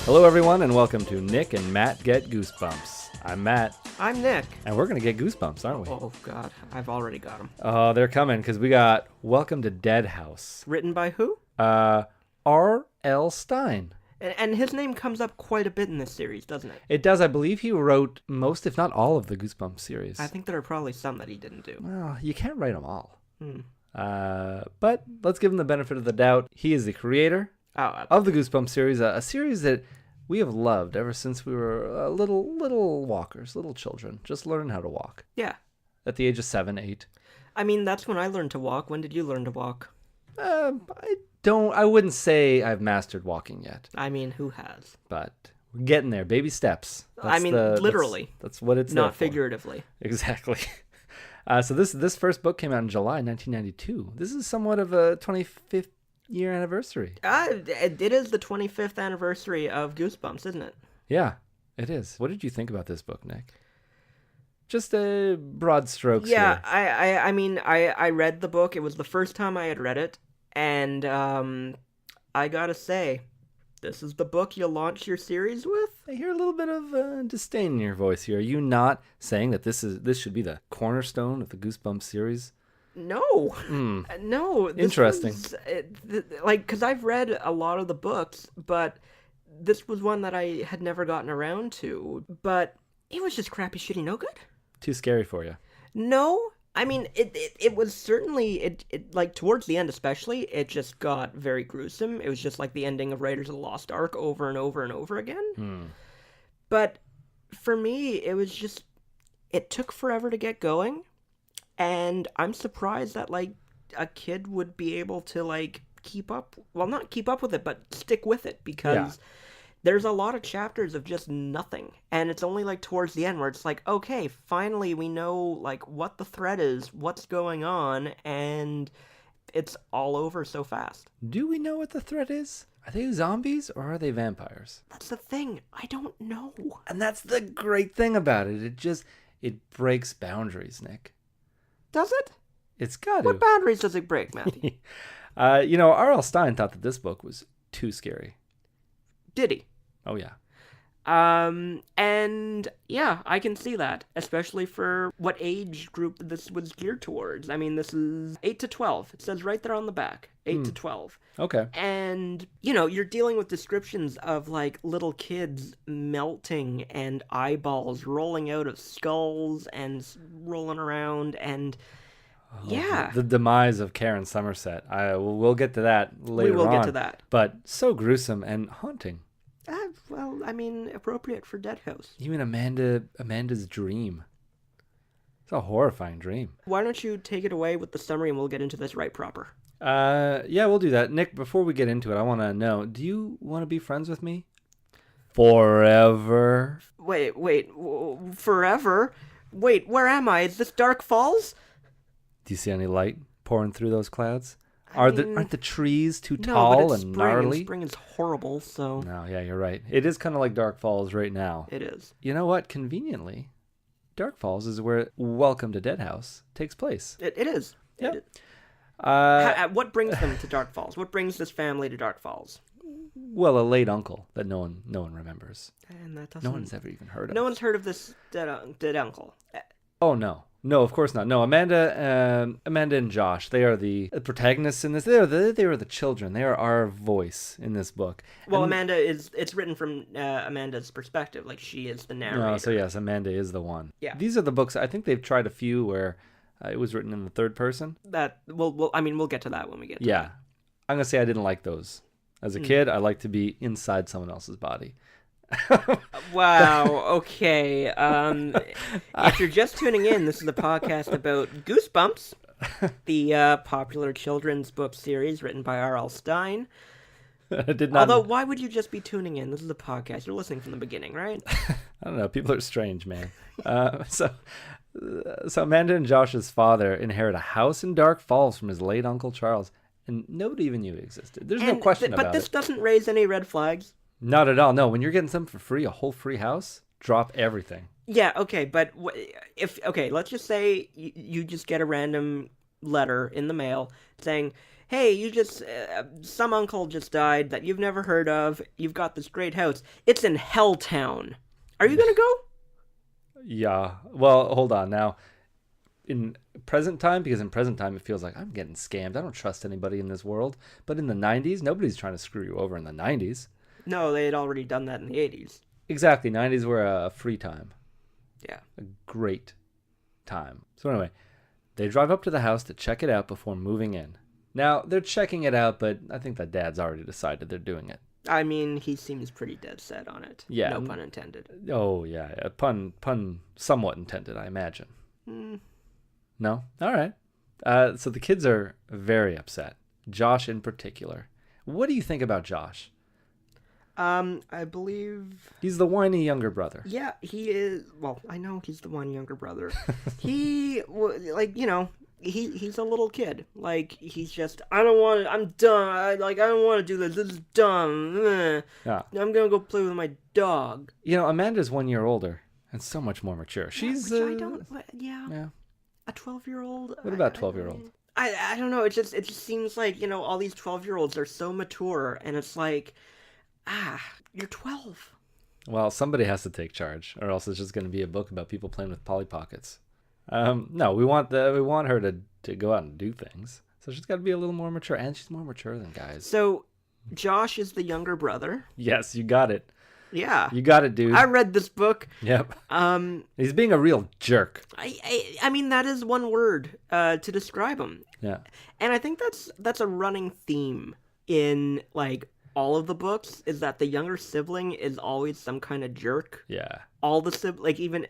Hello, everyone, and welcome to Nick and Matt Get Goosebumps. I'm Matt. I'm Nick. And we're going to get goosebumps, aren't we? Oh, God. I've already got them. Oh, they're coming, because we got Welcome to Dead House. Written by who? R.L.Stine. And his name comes up quite a bit in this series, doesn't it? It does. I believe he wrote most, if not all, of the Goosebumps series. I think there are probably some that he didn't do. Well, you can't write them all. But let's give him the benefit of the doubt. He is the creator of the Goosebumps series, a series that we have loved ever since we were little walkers, little children, just learning how to walk. Yeah. At the age of 7, 8. I mean, that's when I learned to walk. When did you learn to walk? I wouldn't say I've mastered walking yet. I mean, who has? But we're getting there. Baby steps. Literally. That's what it's not there for. Figuratively. Exactly. So this first book came out in July 1992. This is somewhat of a 25th year anniversary. It is the 25th anniversary of Goosebumps, isn't it? Yeah, it is. What did you think about this book, Nick? Just a broad strokes. Yeah, here. I mean, I read the book. It was the first time I had read it. And I gotta say, this is the book you launch your series with? I hear a little bit of disdain in your voice here. Are you not saying that this should be the cornerstone of the Goosebumps series? No. No. Interesting. Because I've read a lot of the books, but this was one that I had never gotten around to. But it was just crappy, shitty, no good. Too scary for you? No. I mean, it was certainly, it like, towards the end especially, it just got very gruesome. It was just like the ending of Raiders of the Lost Ark over and over and over again. But for me, it was just, it took forever to get going. And I'm surprised that, like, a kid would be able to, like, keep up, well, not keep up with it, but stick with it, because there's a lot of chapters of just nothing, and it's only, like, towards the end where it's like, okay, finally we know, like, what the threat is, what's going on, and it's all over so fast. Do we know what the threat is? Are they zombies or are they vampires? That's the thing. I don't know. And that's the great thing about it. It breaks boundaries, Nick. Does it? It's got to. What boundaries does it break, Matthew? R.L.Stine thought that this book was too scary. Did he? Oh, yeah. And yeah, I can see that, especially for what age group this was geared towards. I mean, this is 8 to 12. It says right there on the back, 8 to 12. Okay. And, you're dealing with descriptions of, like, little kids melting and eyeballs rolling out of skulls and rolling around and... yeah. The demise of Karen Somerset. We'll get to that later on. We will get to that. But so gruesome and haunting. Well, I mean, appropriate for Dead House. Even Amanda's dream. It's a horrifying dream. Why don't you take it away with the summary and we'll get into this right proper. Yeah, we'll do that. Nick, before we get into it, I want to know, do you want to be friends with me? Forever? Wait, forever? Wait, where am I? Is this Dark Falls? Do you see any light pouring through those clouds? Aren't the trees too tall but it's and spring, gnarly? And spring is horrible, so... No, yeah, you're right. It is kind of like Dark Falls right now. It is. You know what? Conveniently, Dark Falls is where Welcome to Dead House takes place. It is. Yeah. What brings them to Dark Falls? What brings this family to Dark Falls? Well, a late uncle that no one remembers. And that doesn't... No one's ever even heard of. No one's heard of this dead uncle. Oh, no. No, of course not. No, Amanda and Josh, they are the protagonists in this. They are the children. They are our voice in this book. Well, Amanda it's written from Amanda's perspective. Like, she is the narrator. No, so yes, Amanda is the one. Yeah. These are the books. I think they've tried a few where it was written in the third person. We'll get to that when we get to that. I'm going to say I didn't like those. As a kid, I like to be inside someone else's body. Wow, okay. If you're just tuning in, this is a podcast about Goosebumps, the popular children's book series written by R.L.Stine. Although, why would you just be tuning in? This is a podcast. You're listening from the beginning, right? I don't know. People are strange, man. So Amanda and Josh's father inherit a house in Dark Falls from his late Uncle Charles, and nobody even knew it existed. There's no question about it. But this doesn't raise any red flags. Not at all. No, when you're getting something for free, a whole free house, drop everything. Yeah, okay, but let's just say you just get a random letter in the mail saying, hey, you just, some uncle just died that you've never heard of. You've got this great house. It's in Helltown. Are you going to go? Yeah. Well, hold on. Now, in present time, because in present time it feels like I'm getting scammed. I don't trust anybody in this world. But in the 90s, nobody's trying to screw you over in the 90s. No, they had already done that in the 80s. Exactly. 90s were a free time. Yeah. A great time. So anyway, they drive up to the house to check it out before moving in. Now, they're checking it out, but I think that Dad's already decided they're doing it. I mean, he seems pretty dead set on it. Yeah. No pun intended. Oh, yeah. A pun somewhat intended, I imagine. No? All right. So the kids are very upset. Josh in particular. What do you think about Josh? I believe... He's the whiny younger brother. Yeah, he is... Well, I know he's the whiny younger brother. He, like, you know... He's a little kid. Like, he's just, I don't want to, I'm done. I don't want to do this. This is dumb. Yeah. I'm going to go play with my dog. You know, Amanda's 1 year older and so much more mature. She's, I don't, yeah. A 12-year-old? What about 12-year-old? I don't know. It just seems like, you know, all these 12-year-olds are so mature, and it's like, you're 12. Well, somebody has to take charge, or else it's just going to be a book about people playing with Polly Pockets. No, we want her to go out and do things. So she's got to be a little more mature, and she's more mature than guys. So, Josh is the younger brother. Yes, you got it. Yeah, you got it, dude. I read this book. Yep. He's being a real jerk. I mean, that is one word to describe him. Yeah. And I think that's a running theme in like all of the books, is that the younger sibling is always some kind of jerk. Yeah. All the like even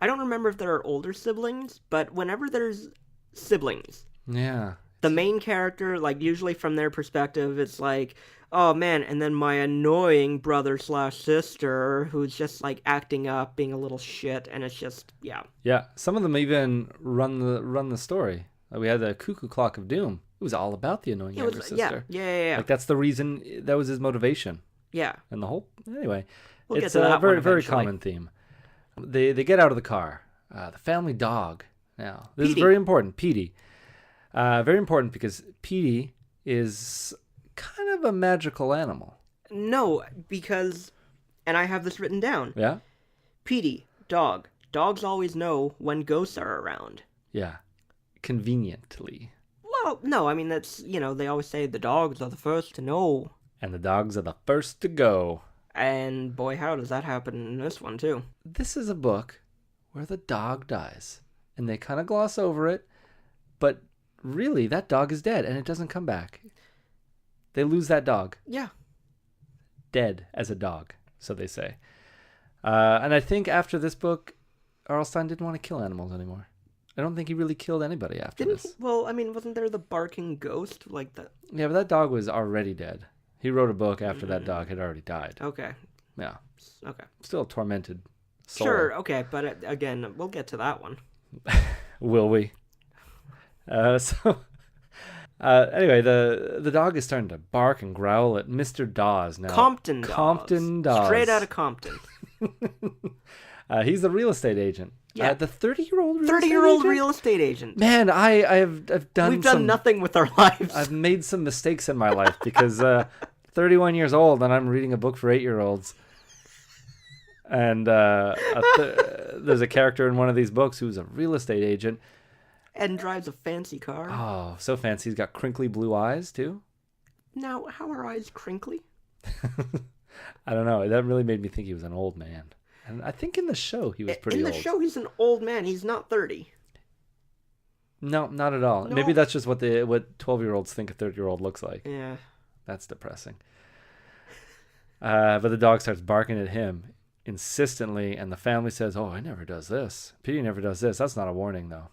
I don't remember if there are older siblings, but whenever there's siblings, yeah, the main character, like usually from their perspective, it's like, oh man, and then my annoying brother/sister who's just like acting up, being a little shit, and it's just yeah. Some of them even run the story. We had the Cuckoo Clock of Doom. It was all about the annoying younger sister. Yeah. Like that's the reason. That was his motivation. Yeah. And the whole anyway, we'll it's a very common theme. They get out of the car. The family dog. Now, this Petey. is very important. Petey. Very important because Petey is kind of a magical animal. No, because, and I have this written down. Yeah? Petey, dog. Dogs always know when ghosts are around. Yeah. Conveniently. Well, no, I mean, that's, you know, they always say the dogs are the first to know. And the dogs are the first to go. And boy, how does that happen in this one, too? This is a book where the dog dies. And they kind of gloss over it. But really, that dog is dead and it doesn't come back. They lose that dog. Yeah. Dead as a dog, so they say. And I think after this book, R.L.Stine didn't want to kill animals anymore. I don't think he really killed anybody after this. Well, I mean, wasn't there the barking ghost like that? Yeah, but that dog was already dead. He wrote a book after that dog had already died. Okay. Yeah. Okay. Still a tormented soul. Sure, okay, but again, we'll get to that one. Will we? Anyway, the dog is starting to bark and growl at Mr. Dawes now. Compton Dawes. Straight out of Compton. He's the real estate agent. Yeah. The 30-year-old real estate agent. Man, I've done We've done nothing with our lives. I've made some mistakes in my life because 31 years old and I'm reading a book for 8-year-olds. And there's a character in one of these books who's a real estate agent. And drives a fancy car. Oh, so fancy. He's got crinkly blue eyes, too. Now, how are eyes crinkly? I don't know. That really made me think he was an old man. And I think in the show he was pretty old. In the show, he's an old man. He's not 30. No, not at all. No. Maybe that's just what 12-year-olds think a 30-year-old looks like. Yeah. That's depressing. But the dog starts barking at him insistently, and the family says, oh, he never does this. Petey never does this. That's not a warning, though.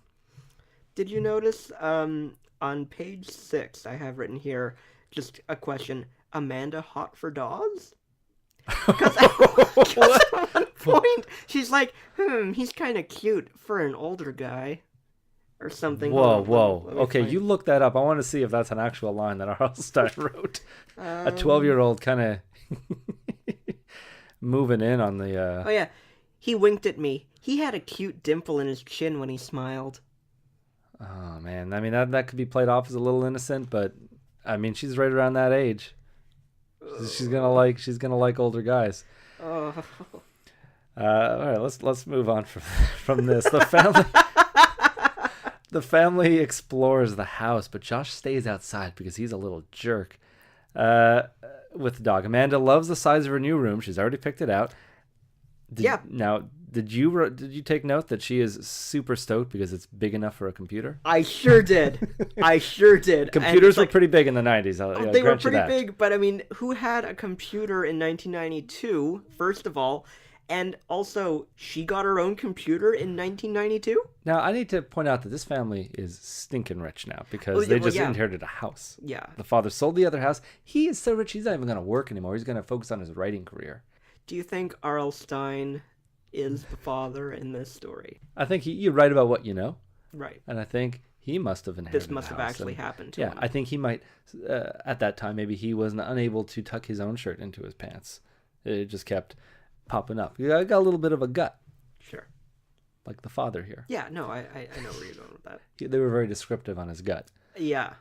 Did you notice on page 6, I have written here, just a question, Amanda hot for Dawes? Because at one point, she's like, he's kind of cute for an older guy. Or something. Whoa. Okay, you look that up. I want to see if that's an actual line that R.L.Stine wrote. A 12-year-old kind of moving in on the... Oh, yeah. He winked at me. He had a cute dimple in his chin when he smiled. Oh man, I mean that could be played off as a little innocent, but I mean she's right around that age. She's gonna like older guys. Oh. All right, let's move on from this. The family explores the house, but Josh stays outside because he's a little jerk. With the dog, Amanda loves the size of her new room. She's already picked it out. Now, did you take note that she is super stoked because it's big enough for a computer? I sure did. Computers were pretty big in the 90s. They were pretty big, but I mean, who had a computer in 1992, first of all? And also, she got her own computer in 1992? Now, I need to point out that this family is stinking rich now because they just inherited a house. Yeah. The father sold the other house. He is so rich, he's not even going to work anymore. He's going to focus on his writing career. Do you think R.L.Stine is the father in this story? I think you write about what you know. Right. And I think he must have inherited this must have actually happened to him. Yeah, I think he might, at that time, maybe he was unable to tuck his own shirt into his pants. It just kept popping up. I got a little bit of a gut. Sure. Like the father here. Yeah, no, I know where you're going with that. They were very descriptive on his gut. Yeah.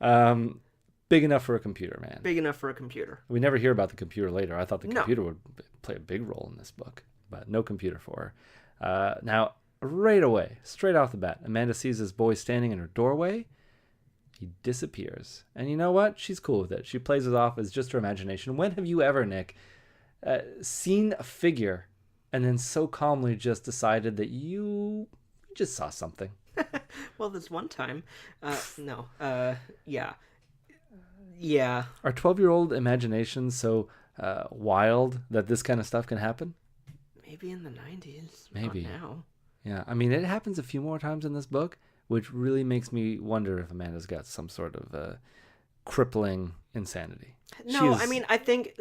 Big enough for a computer, man. Big enough for a computer. We never hear about the computer later. I thought the computer would play a big role in this book, but no computer for her. Now, right away, straight off the bat, Amanda sees this boy standing in her doorway. He disappears. And you know what? She's cool with it. She plays it off as just her imagination. When have you ever, Nick, seen a figure and then so calmly just decided that you just saw something? Well, this one time. Yeah. Yeah. Are 12-year-old imaginations so wild that this kind of stuff can happen? Maybe in the 90s. Maybe. Not now. Yeah. I mean, it happens a few more times in this book, which really makes me wonder if Amanda's got some sort of crippling insanity. No, I mean, I think,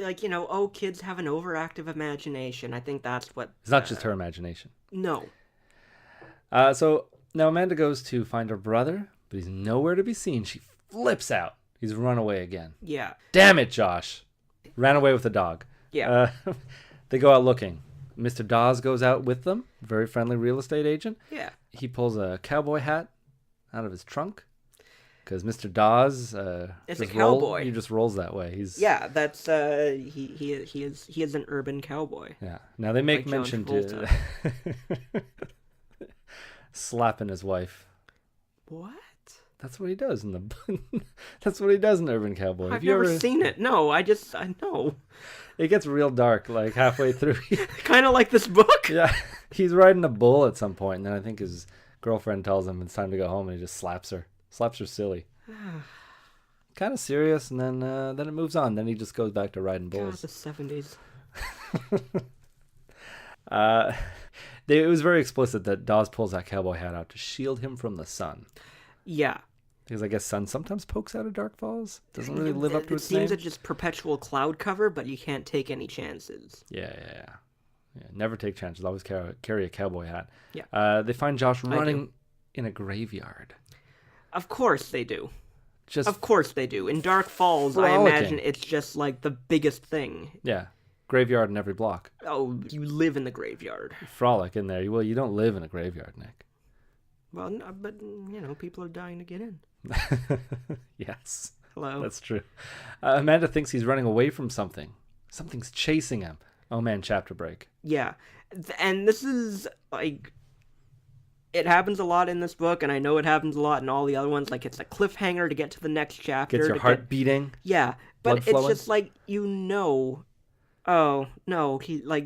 kids have an overactive imagination. I think that's what... It's not just her imagination. No. So now Amanda goes to find her brother, but he's nowhere to be seen. She flips out. He's run away again. Yeah. Damn it, Josh. Ran away with the dog. Yeah. They go out looking. Mr. Dawes goes out with them. Very friendly real estate agent. Yeah. He pulls a cowboy hat out of his trunk. Because Mr. Dawes is a cowboy. He just rolls that way. That's he is an urban cowboy. Yeah. Now they make mention to slapping his wife. What? That's what he does in the. That's what he does in Urban Cowboy. I've never seen it. No, I know. It gets real dark, like halfway through. Kind of like this book. Yeah, he's riding a bull at some point, and then I think his girlfriend tells him it's time to go home, and he just slaps her silly. Kind of serious, and then it moves on. Then he just goes back to riding bulls. God, the 70s. It was very explicit that Dawes pulls that cowboy hat out to shield him from the sun. Yeah. Because I guess sun sometimes pokes out of Dark Falls. Doesn't really live up to its name. It seems it's just perpetual cloud cover, but you can't take any chances. Yeah. Never take chances. Always carry a cowboy hat. Yeah. They find Josh running in a graveyard. Of course they do. Of course they do. In Dark Falls, frolicking. I imagine it's just like the biggest thing. Yeah. Graveyard in every block. Oh, you live in the graveyard. Frolic in there. Well, you don't live in a graveyard, Nick. Well, no, but, people are dying to get in. Yes. Hello. That's true. Amanda thinks he's running away from something. Something's chasing him. Oh, man, chapter break. Yeah. And this is, it happens a lot in this book, and I know it happens a lot in all the other ones. Like, it's a cliffhanger to get to the next chapter. Gets your heart beating. Yeah. But it's flowing. just like, oh, no,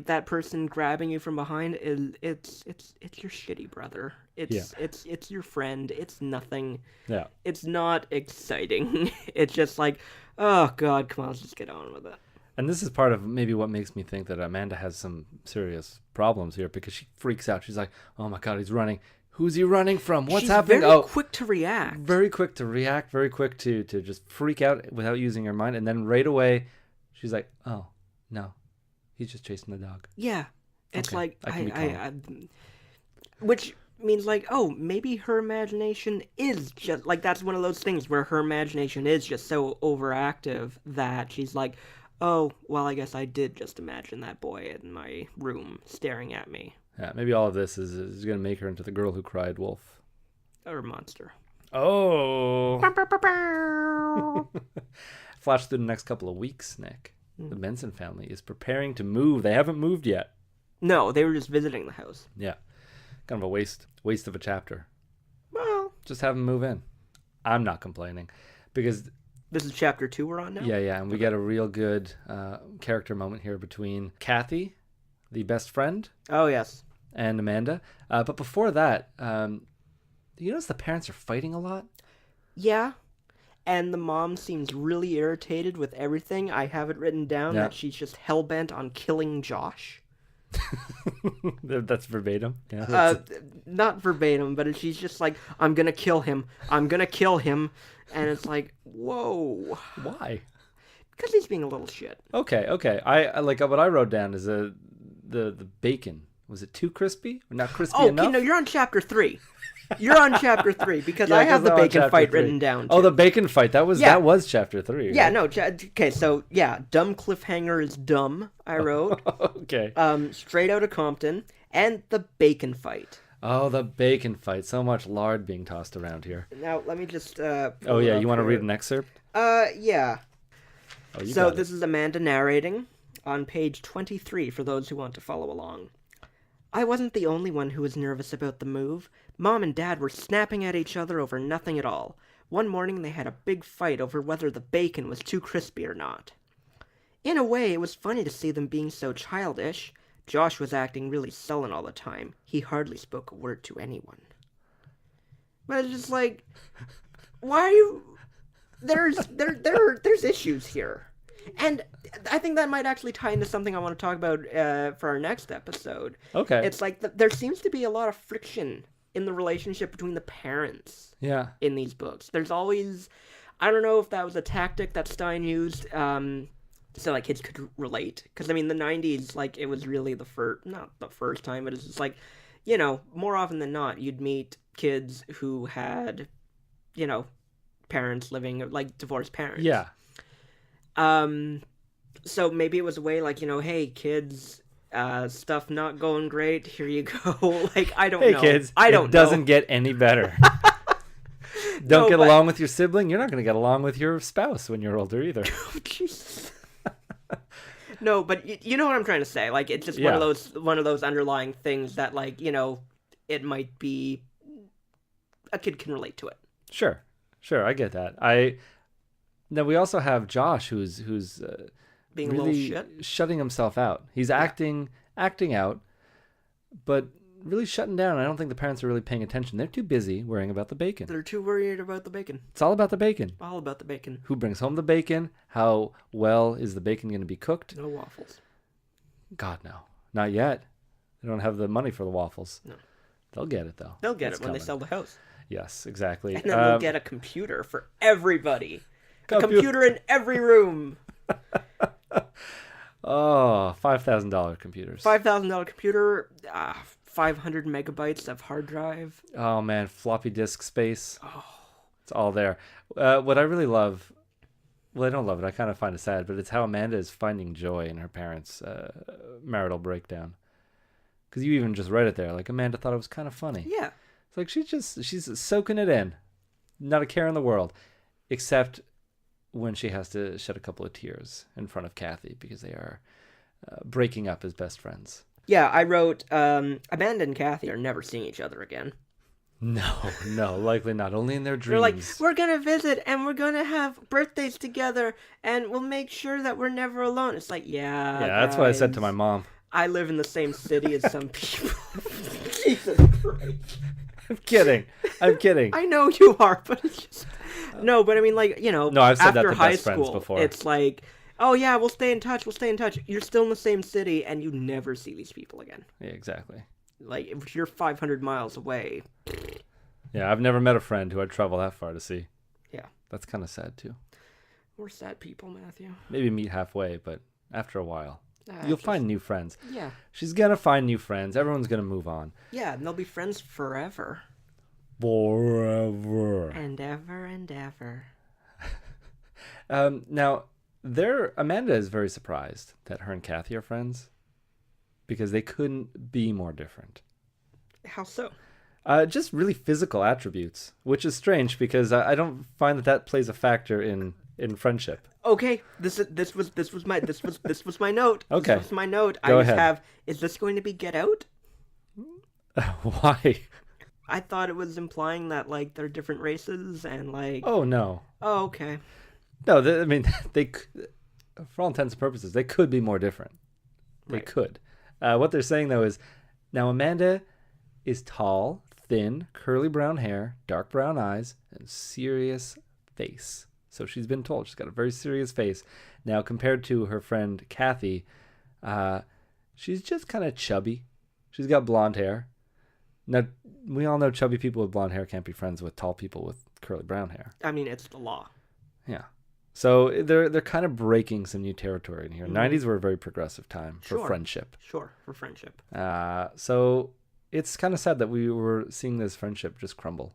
that person grabbing you from behind it's your shitty brother. It's your friend. It's nothing. Yeah. It's not exciting. It's just like, oh God, come on, let's just get on with it. And this is part of maybe what makes me think that Amanda has some serious problems here, because she freaks out. She's like, oh my God, he's running. Who's he running from? What's happening? Very quick to react. Very quick to react. Very quick to just freak out without using her mind. And then right away, she's like, oh, no, he's just chasing the dog. Yeah. It's okay. like, I which means like, oh, maybe her imagination is just, like, that's one of those things where her imagination is just so overactive that she's like, oh, well, I guess I did just imagine that boy in my room staring at me. Yeah, maybe all of this is going to make her into the girl who cried wolf. Or monster. Oh. Flash through the next couple of weeks, Nick. The Benson family is preparing to move. They haven't moved yet. No, they were just visiting the house. Yeah. Kind of a waste of a chapter. Well, just have them move in. I'm not complaining because this is chapter 2 we're on now? Yeah, and we get a real good character moment here between Kathy, the best friend. Oh, yes. And Amanda. But before that, you notice the parents are fighting a lot? Yeah. And the mom seems really irritated with everything. I have it written down that she's just hell-bent on killing Josh. That's verbatim. Yeah, not verbatim, but she's just like, I'm going to kill him. I'm going to kill him. And it's like, whoa. Why? Because he's being a little shit. Okay. I like what I wrote down is the bacon. Was it too crispy? Or not crispy enough? Okay, no, you're on chapter 3. You're on chapter 3 because I have the bacon fight written down. Too. Oh, the bacon fight. That was chapter 3. Right? Yeah, no. Okay, so yeah, dumb cliffhanger is dumb. I wrote. Okay. Straight Outta Compton and the bacon fight. Oh, the bacon fight. So much lard being tossed around here. Now let me just. You want to read an excerpt? Yeah. Oh, so this is Amanda narrating on page 23 for those who want to follow along. I wasn't the only one who was nervous about the move. Mom and Dad were snapping at each other over nothing at all. One morning they had a big fight over whether the bacon was too crispy or not. In a way, it was funny to see them being so childish. Josh was acting really sullen all the time. He hardly spoke a word to anyone. But it's just like, why are you... There's issues here. And I think that might actually tie into something I want to talk about for our next episode. Okay. It's like there seems to be a lot of friction in the relationship between the parents. Yeah. In these books, there's always, I don't know if that was a tactic that Stine used, so like kids could relate. Because I mean, the '90s, like it was really not the first time, but it's just like, more often than not, you'd meet kids who had, parents living like divorced parents. Yeah. So maybe it was a way like, hey kids, stuff not going great, here you go. Like, I don't know. Hey kids, it doesn't get any better. Don't get along with your sibling, you're not going to get along with your spouse when you're older either. Oh, Jesus. No, but you know what I'm trying to say. Like, it's just one of those underlying things that, like, it might be a kid can relate to it. Sure, I get that. Now we also have Josh, who's being really a little shit, shutting himself out. He's acting out, but really shutting down. I don't think the parents are really paying attention. They're too busy worrying about the bacon. They're too worried about the bacon. It's all about the bacon. All about the bacon. Who brings home the bacon? How well is the bacon going to be cooked? No waffles. God, no. Not yet. They don't have the money for the waffles. No. They'll get it, though. They'll get it when they sell the house. Yes, exactly. And then we'll get a computer for everybody. A computer in every room. Oh, $5,000 computers. $5,000 computer, 500 megabytes of hard drive. Oh, man, floppy disk space. Oh. It's all there. What I really love, well, I don't love it. I kind of find it sad, but it's how Amanda is finding joy in her parents' marital breakdown. Because you even just read it there. Like, Amanda thought it was kind of funny. Yeah. It's like she's soaking it in. Not a care in the world. Except when she has to shed a couple of tears in front of Kathy because they are breaking up as best friends. Yeah, I wrote, Amanda and Kathy are never seeing each other again. No, likely not. Only in their dreams. They're like, we're going to visit and we're going to have birthdays together and we'll make sure that we're never alone. It's like, yeah, that's what I said to my mom. I live in the same city as some people. Jesus Christ. I'm kidding. I know you are, but it's just... No, but I mean, like, No, I've said after that to high best friends school, before. It's like, oh yeah, we'll stay in touch. You're still in the same city, and you never see these people again. Yeah, exactly. Like, if you're 500 miles away. Yeah, I've never met a friend who I'd travel that far to see. Yeah. That's kind of sad, too. We're sad people, Matthew. Maybe meet halfway, but after a while. You'll find new friends. Yeah. She's going to find new friends. Everyone's going to move on. Yeah, and they'll be friends forever. Forever. And ever and ever. Now, Amanda is very surprised that her and Kathy are friends because they couldn't be more different. How so? Just really physical attributes, which is strange because I don't find that plays a factor in friendship. Okay, this was my note. Okay, this was my note. Go ahead. Is this going to be Get Out? Why? I thought it was implying that like they're different races and like. Oh no. Oh okay. No, I mean they, for all intents and purposes, they could be more different. They could. What they're saying though is, now Amanda is tall, thin, curly brown hair, dark brown eyes, and serious face. So she's been told she's got a very serious face. Now, compared to her friend Kathy, she's just kind of chubby. She's got blonde hair. Now, we all know chubby people with blonde hair can't be friends with tall people with curly brown hair. I mean, it's the law. Yeah. So they're kind of breaking some new territory in here. 90s were a very progressive time for friendship. Sure, for friendship. So it's kind of sad that we were seeing this friendship just crumble.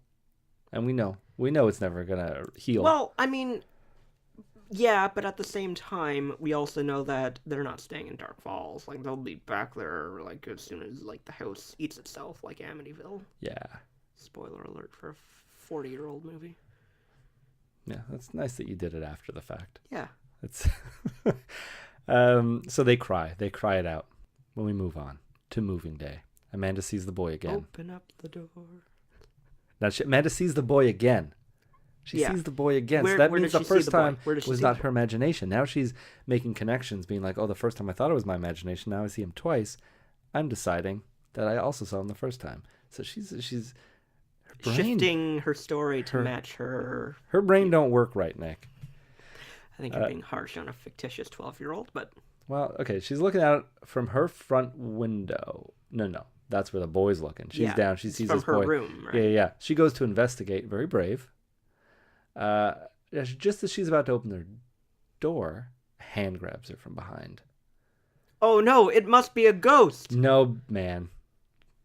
And we know it's never going to heal. Well, I mean, yeah, but at the same time, we also know that they're not staying in Dark Falls. Like, they'll be back there, like, as soon as, like, the house eats itself, like Amityville. Yeah. Spoiler alert for a 40-year-old movie. Yeah, that's nice that you did it after the fact. Yeah. It's so they cry. They cry it out when we move on to moving day. Amanda sees the boy again. Open up the door. Now, Amanda sees the boy again. She sees the boy again. So that means the first time was not her imagination. Now she's making connections, being like, oh, the first time I thought it was my imagination. Now I see him twice. I'm deciding that I also saw him the first time. So she's her brain, shifting her story to match her. Her brain don't work right, Nick. I think you're being harsh on a fictitious 12-year-old, but... Well, okay, she's looking at it from her front window. No. That's where the boy's looking. She's down. She sees this boy. From her room, right? Yeah. She goes to investigate. Very brave. Just as she's about to open the door, a hand grabs her from behind. Oh, no. It must be a ghost. No, man.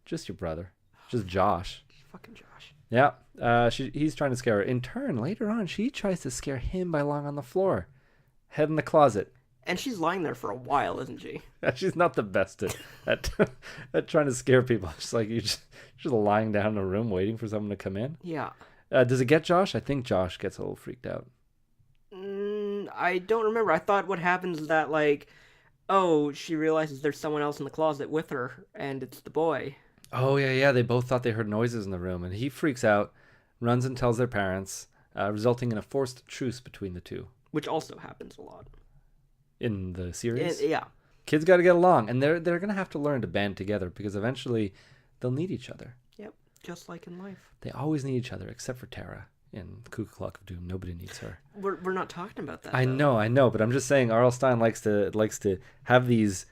Just your brother. Just Josh. Fucking Josh. Yeah. He's trying to scare her. In turn, later on, she tries to scare him by lying on the floor. Head in the closet. And she's lying there for a while, isn't she? She's not the best at trying to scare people. She's like, you're just lying down in a room waiting for someone to come in. Yeah. Does it get Josh? I think Josh gets a little freaked out. I don't remember. I thought what happens is that, like, she realizes there's someone else in the closet with her, and it's the boy. Oh, yeah. They both thought they heard noises in the room, and he freaks out, runs and tells their parents, resulting in a forced truce between the two. Which also happens a lot. In the series? Yeah. Kids got to get along, and they're going to have to learn to band together because eventually they'll need each other. Yep, just like in life. They always need each other, except for Tara in Cuckoo Clock of Doom. Nobody needs her. We're not talking about that. I know, but I'm just saying R.L.Stine likes to have these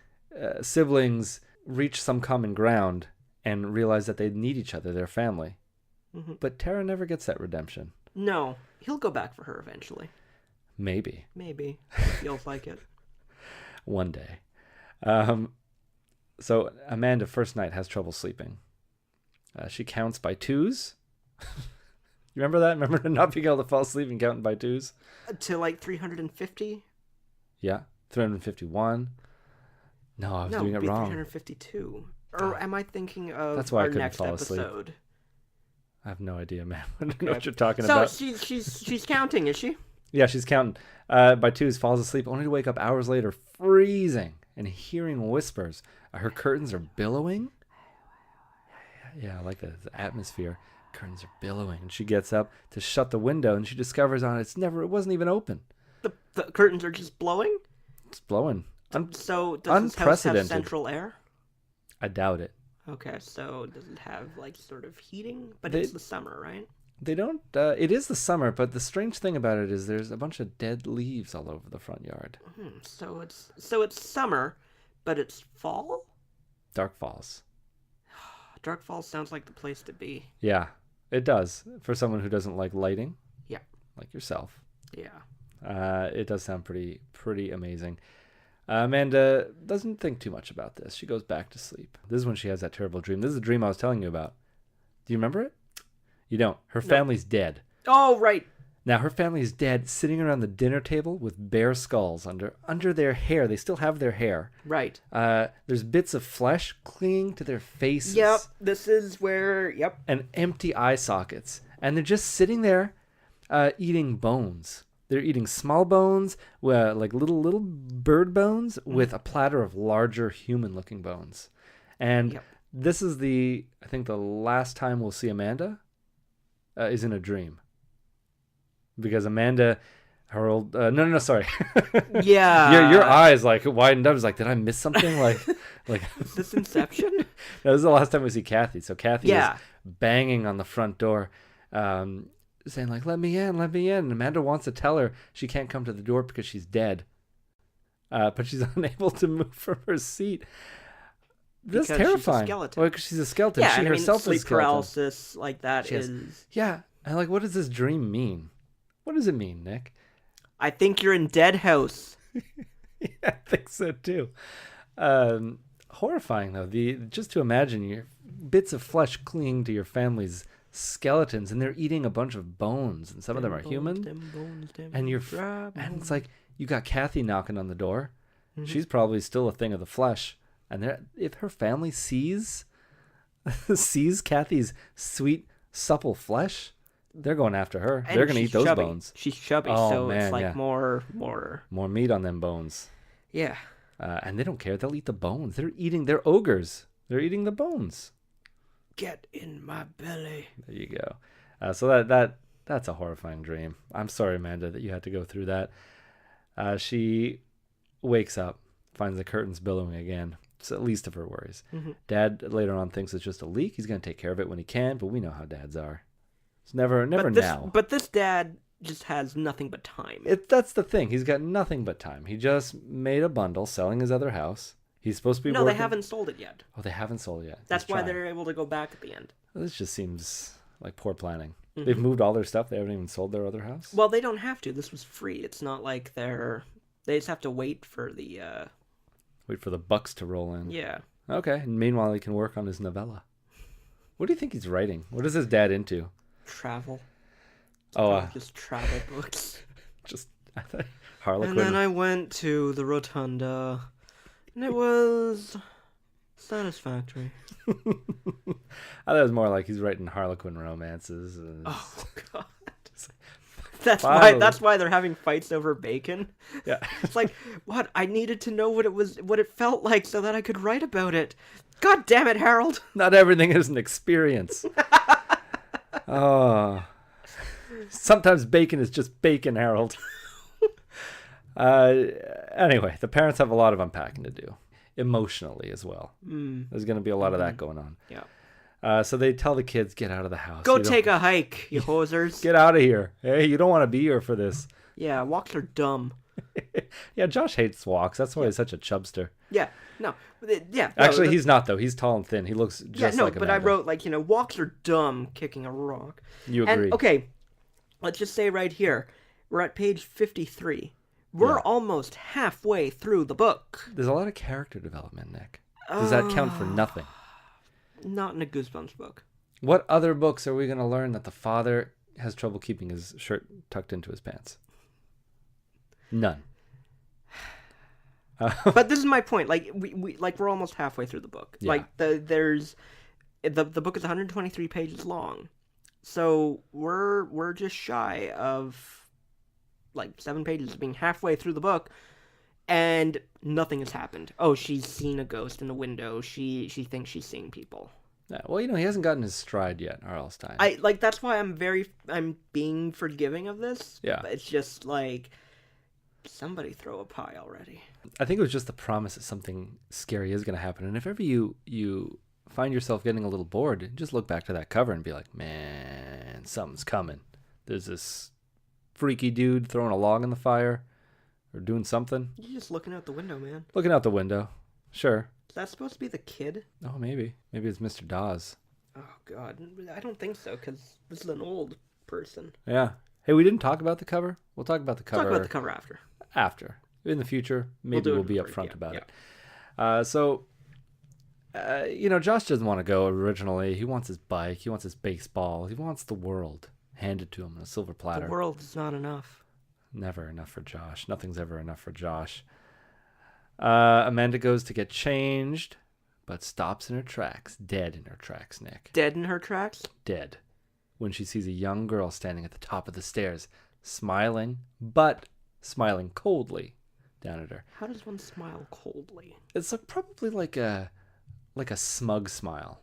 siblings reach some common ground and realize that they need each other, their family. Mm-hmm. But Tara never gets that redemption. No, he'll go back for her eventually. Maybe. Feels like it. One day. So Amanda, first night, has trouble sleeping. She counts by twos. You remember that? Remember not being able to fall asleep and counting by twos? To like 350? Yeah. 351. No, I was doing it wrong. 352. Or am I thinking of That's why our I couldn't next fall episode? Asleep. I have no idea, man. I don't know what you're talking about. So she's counting, is she? Yeah, she's counting. By twos, falls asleep, only to wake up hours later, freezing and hearing whispers. Her curtains are billowing. Yeah, I like that. The atmosphere. Curtains are billowing, and she gets up to shut the window, and she discovers on it wasn't even open. The curtains are just blowing? It's blowing. So does this house have central air? I doubt it. Okay, so does it have like sort of heating? But it's the summer, right? They don't. It is the summer, but the strange thing about it is there's a bunch of dead leaves all over the front yard. So it's summer, but it's fall? Dark Falls. Dark Falls sounds like the place to be. Yeah, it does. For someone who doesn't like lighting. Yeah. Like yourself. Yeah. It does sound pretty amazing. Amanda doesn't think too much about this. She goes back to sleep. This is when she has that terrible dream. This is the dream I was telling you about. Do you remember it? You don't. Her family's dead. Oh, right. Now her family is dead, sitting around the dinner table with bare skulls under their hair. They still have their hair. Right. There's bits of flesh clinging to their faces. Yep. This is where. Yep. And empty eye sockets, and they're just sitting there, eating bones. They're eating small bones, like little bird bones, with a platter of larger human-looking bones. And this is I think the last time we'll see Amanda is in a dream. Because Amanda, her old no sorry, yeah, your eyes like widened up. It's like, did I miss something? Like is this Inception? No, this is the last time we see Kathy. So Kathy is banging on the front door, saying like, let me in. And Amanda wants to tell her she can't come to the door because she's dead, but she's unable to move from her seat. That's terrifying. She's a skeleton. Well, because she's a skeleton. Yeah, she herself sleep is a skeleton. paralysis like that is. Yeah, and like, what does this dream mean? What does it mean, Nick? I think you're in Dead House. Yeah, I think so too. Horrifying though. Just to imagine your bits of flesh clinging to your family's skeletons, and they're eating a bunch of bones, and some of them are human. And and it's like you got Kathy knocking on the door. Mm-hmm. She's probably still a thing of the flesh, and if her family sees Kathy's sweet, supple flesh, they're going after her. And they're going to eat those bones. She's chubby, so man, it's like more meat on them bones. Yeah. And they don't care. They'll eat the bones. They're ogres. They're eating the bones. Get in my belly. There you go. So that's a horrifying dream. I'm sorry, Amanda, that you had to go through that. She wakes up, finds the curtains billowing again. It's the least of her worries. Mm-hmm. Dad later on thinks it's just a leak. He's going to take care of it when he can, but we know how dads are. It's never now. But this dad just has nothing but time. That's the thing. He's got nothing but time. He just made a bundle selling his other house. He's supposed to be working. No, they haven't sold it yet. Oh, they haven't sold it yet. That's why they're able to go back at the end. Well, this just seems like poor planning. Mm-hmm. They've moved all their stuff. They haven't even sold their other house. Well, they don't have to. This was free. It's not like they just have to wait for the bucks to roll in. Yeah. Okay. And meanwhile, he can work on his novella. What do you think he's writing? What is his dad into? Travel. Just travel books. Just Harlequin. And then I went to the Rotunda, and it was satisfactory. I thought it was more like he's writing Harlequin romances. Oh God. That's why they're having fights over bacon. Yeah. It's like, what? I needed to know what it felt like so that I could write about it. God damn it, Harold. Not everything is an experience. Oh. Sometimes bacon is just bacon, Harold. Anyway, the parents have a lot of unpacking to do. Emotionally as well. There's going to be a lot of that going on. Yeah. So they tell the kids, get out of the house. Go take a hike, you hosers. Get out of here. Hey, you don't want to be here for this. Yeah, walks are dumb. Yeah, Josh hates walks. That's why he's such a chubster. Yeah, no. Yeah. Actually, he's not, though. He's tall and thin. He looks just like Amanda. But I wrote, walks are dumb, kicking a rock. You agree. And, okay, let's just say right here, we're at page 53. We're almost halfway through the book. There's a lot of character development, Nick. Does that count for nothing? Not in a Goosebumps book. What other books are we going to learn that the father has trouble keeping his shirt tucked into his pants? None. But this is my point. We're almost halfway through the book. Yeah. The book is 123 pages long, so we're just shy of 7 pages of being halfway through the book, and nothing has happened. Oh, she's seen a ghost in a window. She thinks she's seeing people. Yeah, well, he hasn't gotten his stride yet, R.L.Stine. That's why I'm being forgiving of this. Yeah. But it's just somebody throw a pie already. I think it was just the promise that something scary is going to happen. And if ever you find yourself getting a little bored, just look back to that cover and be like, man, something's coming. There's this freaky dude throwing a log in the fire or doing something. You're just looking out the window, man. Looking out the window. Sure. Is that supposed to be the kid? Oh, maybe. Maybe it's Mr. Dawes. Oh, God. I don't think so, because this is an old person. Yeah. Hey, we didn't talk about the cover. We'll talk about the cover. Talk about the cover after. After. In the future, maybe we'll be upfront about it. Josh doesn't want to go originally. He wants his bike. He wants his baseball. He wants the world. handed to him on a silver platter. The world is not enough. Never enough for Josh. Nothing's ever enough for Josh. Amanda goes to get changed, but stops in her tracks. Dead in her tracks, Nick. Dead in her tracks? Dead. When she sees a young girl standing at the top of the stairs, smiling, but smiling coldly down at her. How does one smile coldly? It's probably like a smug smile.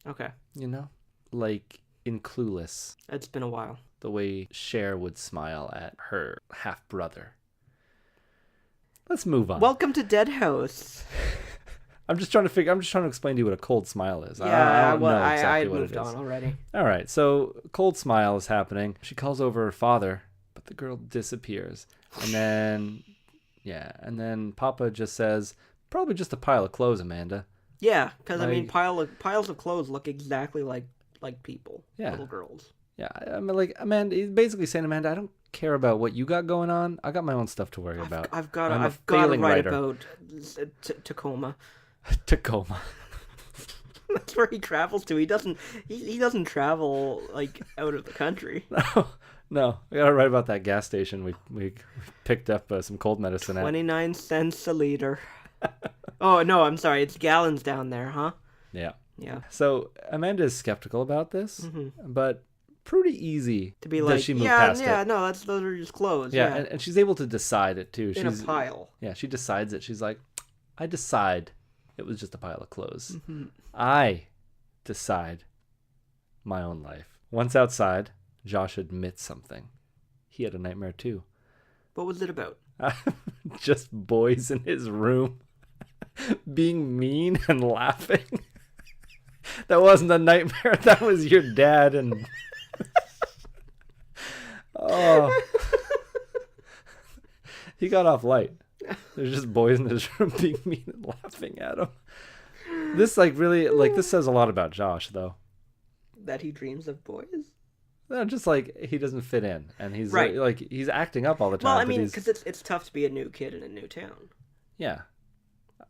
Okay. You know? Like in Clueless. It's been a while. The way Cher would smile at her half-brother. Let's move on. Welcome to Dead House. I'm just trying to explain to you what a cold smile is. Yeah, I don't know exactly what moved it is. on already. All right, so cold smile is happening. She calls over her father, but the girl disappears. And then Papa just says, probably just a pile of clothes, Amanda. Yeah, because piles of clothes look exactly like people, little girls. Yeah, I mean, like Amanda, he's basically saying, Amanda, I don't care about what you got going on. I got my own stuff to worry about. I've got to write about Tacoma. Tacoma. That's where he travels to. He doesn't travel like out of the country. No. I gotta write about that gas station we picked up some cold medicine at. 29 cents a liter. Oh no, I'm sorry. It's gallons down there, huh? Yeah. Yeah. So Amanda is skeptical about this, but pretty easy to be like, does she move past it. No, those are just clothes. Yeah, and she's able to decide it too. In a pile. Yeah, she decides it. She's like, I decide it was just a pile of clothes. I decide my own life. Once outside, Josh admits something. He had a nightmare too. What was it about? Just boys in his room being mean and laughing. That wasn't a nightmare. That was your dad and... Oh. He got off light. There's just boys in his room being mean and laughing at him. This this says a lot about Josh, though. That he dreams of boys? No, just like he doesn't fit in, and he's right. He's acting up all the time. Well, I mean, because it's tough to be a new kid in a new town. Yeah.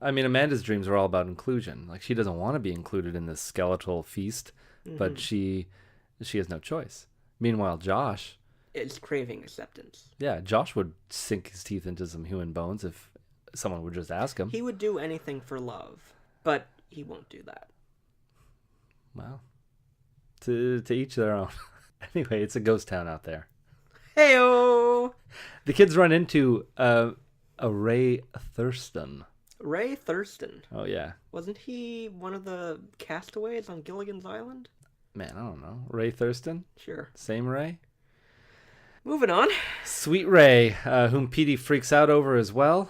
I mean, Amanda's dreams are all about inclusion. Like, she doesn't want to be included in this skeletal feast, but she has no choice. Meanwhile, Josh is craving acceptance. Yeah, Josh would sink his teeth into some human bones if someone would just ask him. He would do anything for love, but he won't do that. Well, to each their own. Anyway, it's a ghost town out there. Heyo! The kids run into a Ray Thurston. Ray Thurston. Oh, yeah. Wasn't he one of the castaways on Gilligan's Island? Man, I don't know. Ray Thurston? Sure. Same Ray? Moving on. Sweet Ray, whom Petey freaks out over as well.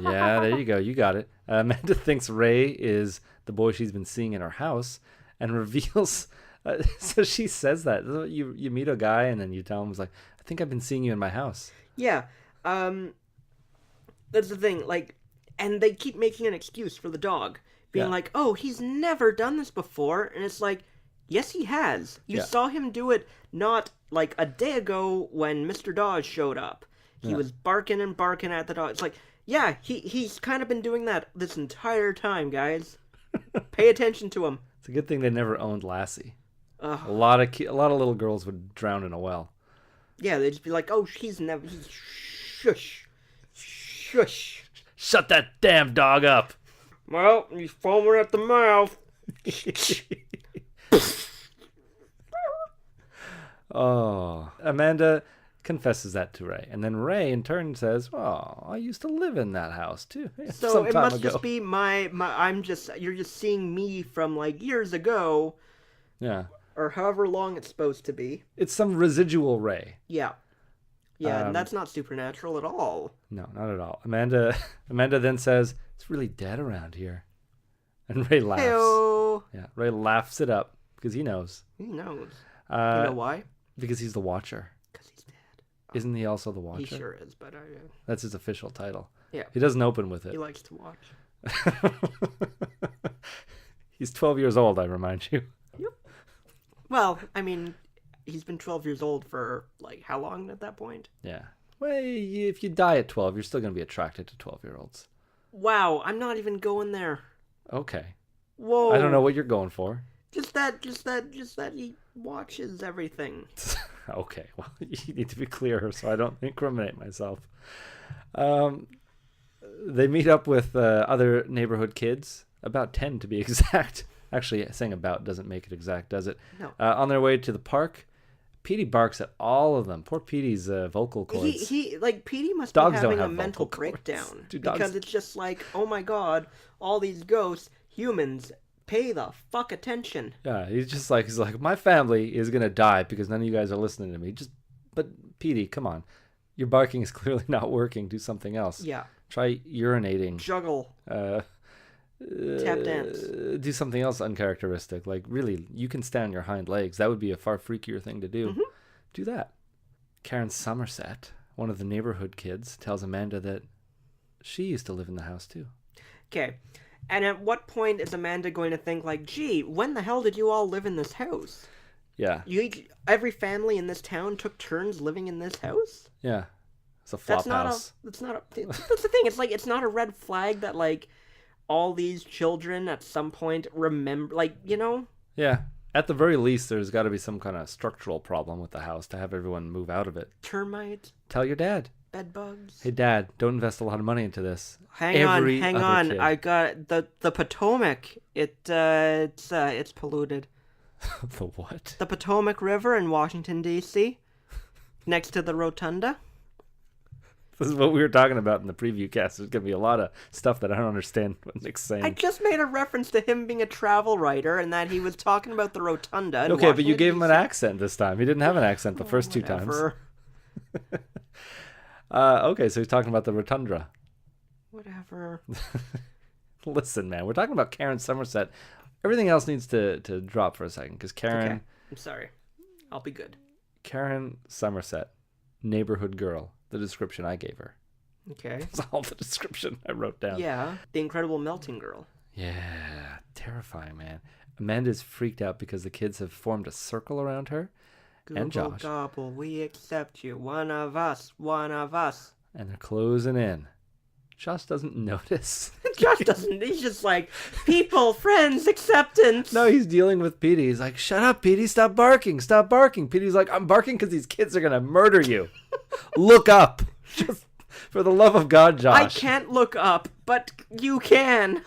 Yeah, there you go. You got it. Amanda thinks Ray is the boy she's been seeing in her house and reveals... so she says that. You meet a guy and then you tell him, I think I've been seeing you in my house. Yeah. That's the thing. Like... And they keep making an excuse for the dog. Being like, oh, he's never done this before. And it's like, yes, he has. You saw him do it not like a day ago when Mr. Dawes showed up. He was barking and barking at the dog. It's like, yeah, he's kind of been doing that this entire time, guys. Pay attention to him. It's a good thing they never owned Lassie. A lot of little girls would drown in a well. Yeah, they'd just be like, oh, he's shush. Shush. Shut that damn dog up. Well, he's foaming at the mouth. Oh. Amanda confesses that to Ray. And then Ray, in turn, says, oh, I used to live in that house, too. So it must just be you're just seeing me from, like, years ago. Yeah. Or however long it's supposed to be. It's some residual Ray. Yeah. Yeah, and that's not supernatural at all. No, not at all. Amanda then says, it's really dead around here. And Ray laughs. Hey-o. Yeah, Ray laughs it up because he knows. He knows. You know why? Because he's the Watcher. Because he's dead. Isn't he also the Watcher? He sure is, but That's his official title. Yeah. He doesn't open with it. He likes to watch. He's 12 years old, I remind you. Yep. Well, I mean... He's been 12 years old for, like, how long at that point? Yeah. Well, if you die at 12, you're still going to be attracted to 12-year-olds. Wow, I'm not even going there. Okay. Whoa. I don't know what you're going for. Just that he watches everything. Okay, well, you need to be clearer so I don't incriminate myself. They meet up with other neighborhood kids, about 10 to be exact. Actually, saying about doesn't make it exact, does it? No. On their way to the park, Petey barks at all of them. Poor Petey's vocal cords. Petey must Dogs be don't having a have mental vocal cords. breakdown. Dude, because dogs... it's just like, oh my god, all these ghosts, humans, pay the fuck attention. Yeah, he's like, my family is gonna die because none of you guys are listening to me. But Petey, come on, your barking is clearly not working. Do something else. Yeah. Try urinating. Juggle. Tap dance. Do something else uncharacteristic. Like, really, you can stand on your hind legs. That would be a far freakier thing to do. Mm-hmm. Do that. Karen Somerset, one of the neighborhood kids, tells Amanda that she used to live in the house too. Okay. And at what point is Amanda going to think, like, gee, when the hell did you all live in this house? Yeah. Every family in this town took turns living in this house? Yeah. It's a flop house. That's the thing. It's like, it's not a red flag that, like, all these children at some point remember, like, you know? Yeah. At the very least, there's got to be some kind of structural problem with the house to have everyone move out of it. Termites. Tell your dad. Bed bugs. Hey, Dad, don't invest a lot of money into this. Hang on. Kid. I got the Potomac. It's polluted. The what? The Potomac River in Washington, D.C. Next to the rotunda. This is what we were talking about in the preview cast. There's going to be a lot of stuff that I don't understand what Nick's saying. I just made a reference to him being a travel writer and that he was talking about the rotunda. Okay, but you gave him an accent this time. He didn't have an accent the first two times. Okay, so he's talking about the rotunda. Whatever. Listen, man, we're talking about Karen Somerset. Everything else needs to drop for a second, because Karen... Okay. I'm sorry. I'll be good. Karen Somerset, neighborhood girl, the description I gave her. Okay. That's all the description I wrote down. Yeah, the incredible melting girl. Yeah, terrifying, man. Amanda's freaked out because the kids have formed a circle around her. Google and Josh. Gobble, we accept you. One of us. One of us. And they're closing in. Josh doesn't notice. Josh doesn't. He's just like, people, friends, acceptance. No, he's dealing with Petey. He's like, shut up, Petey. Stop barking. Stop barking. Petey's like, I'm barking because these kids are going to murder you. Look up. Just for the love of God, Josh. I can't look up, but you can.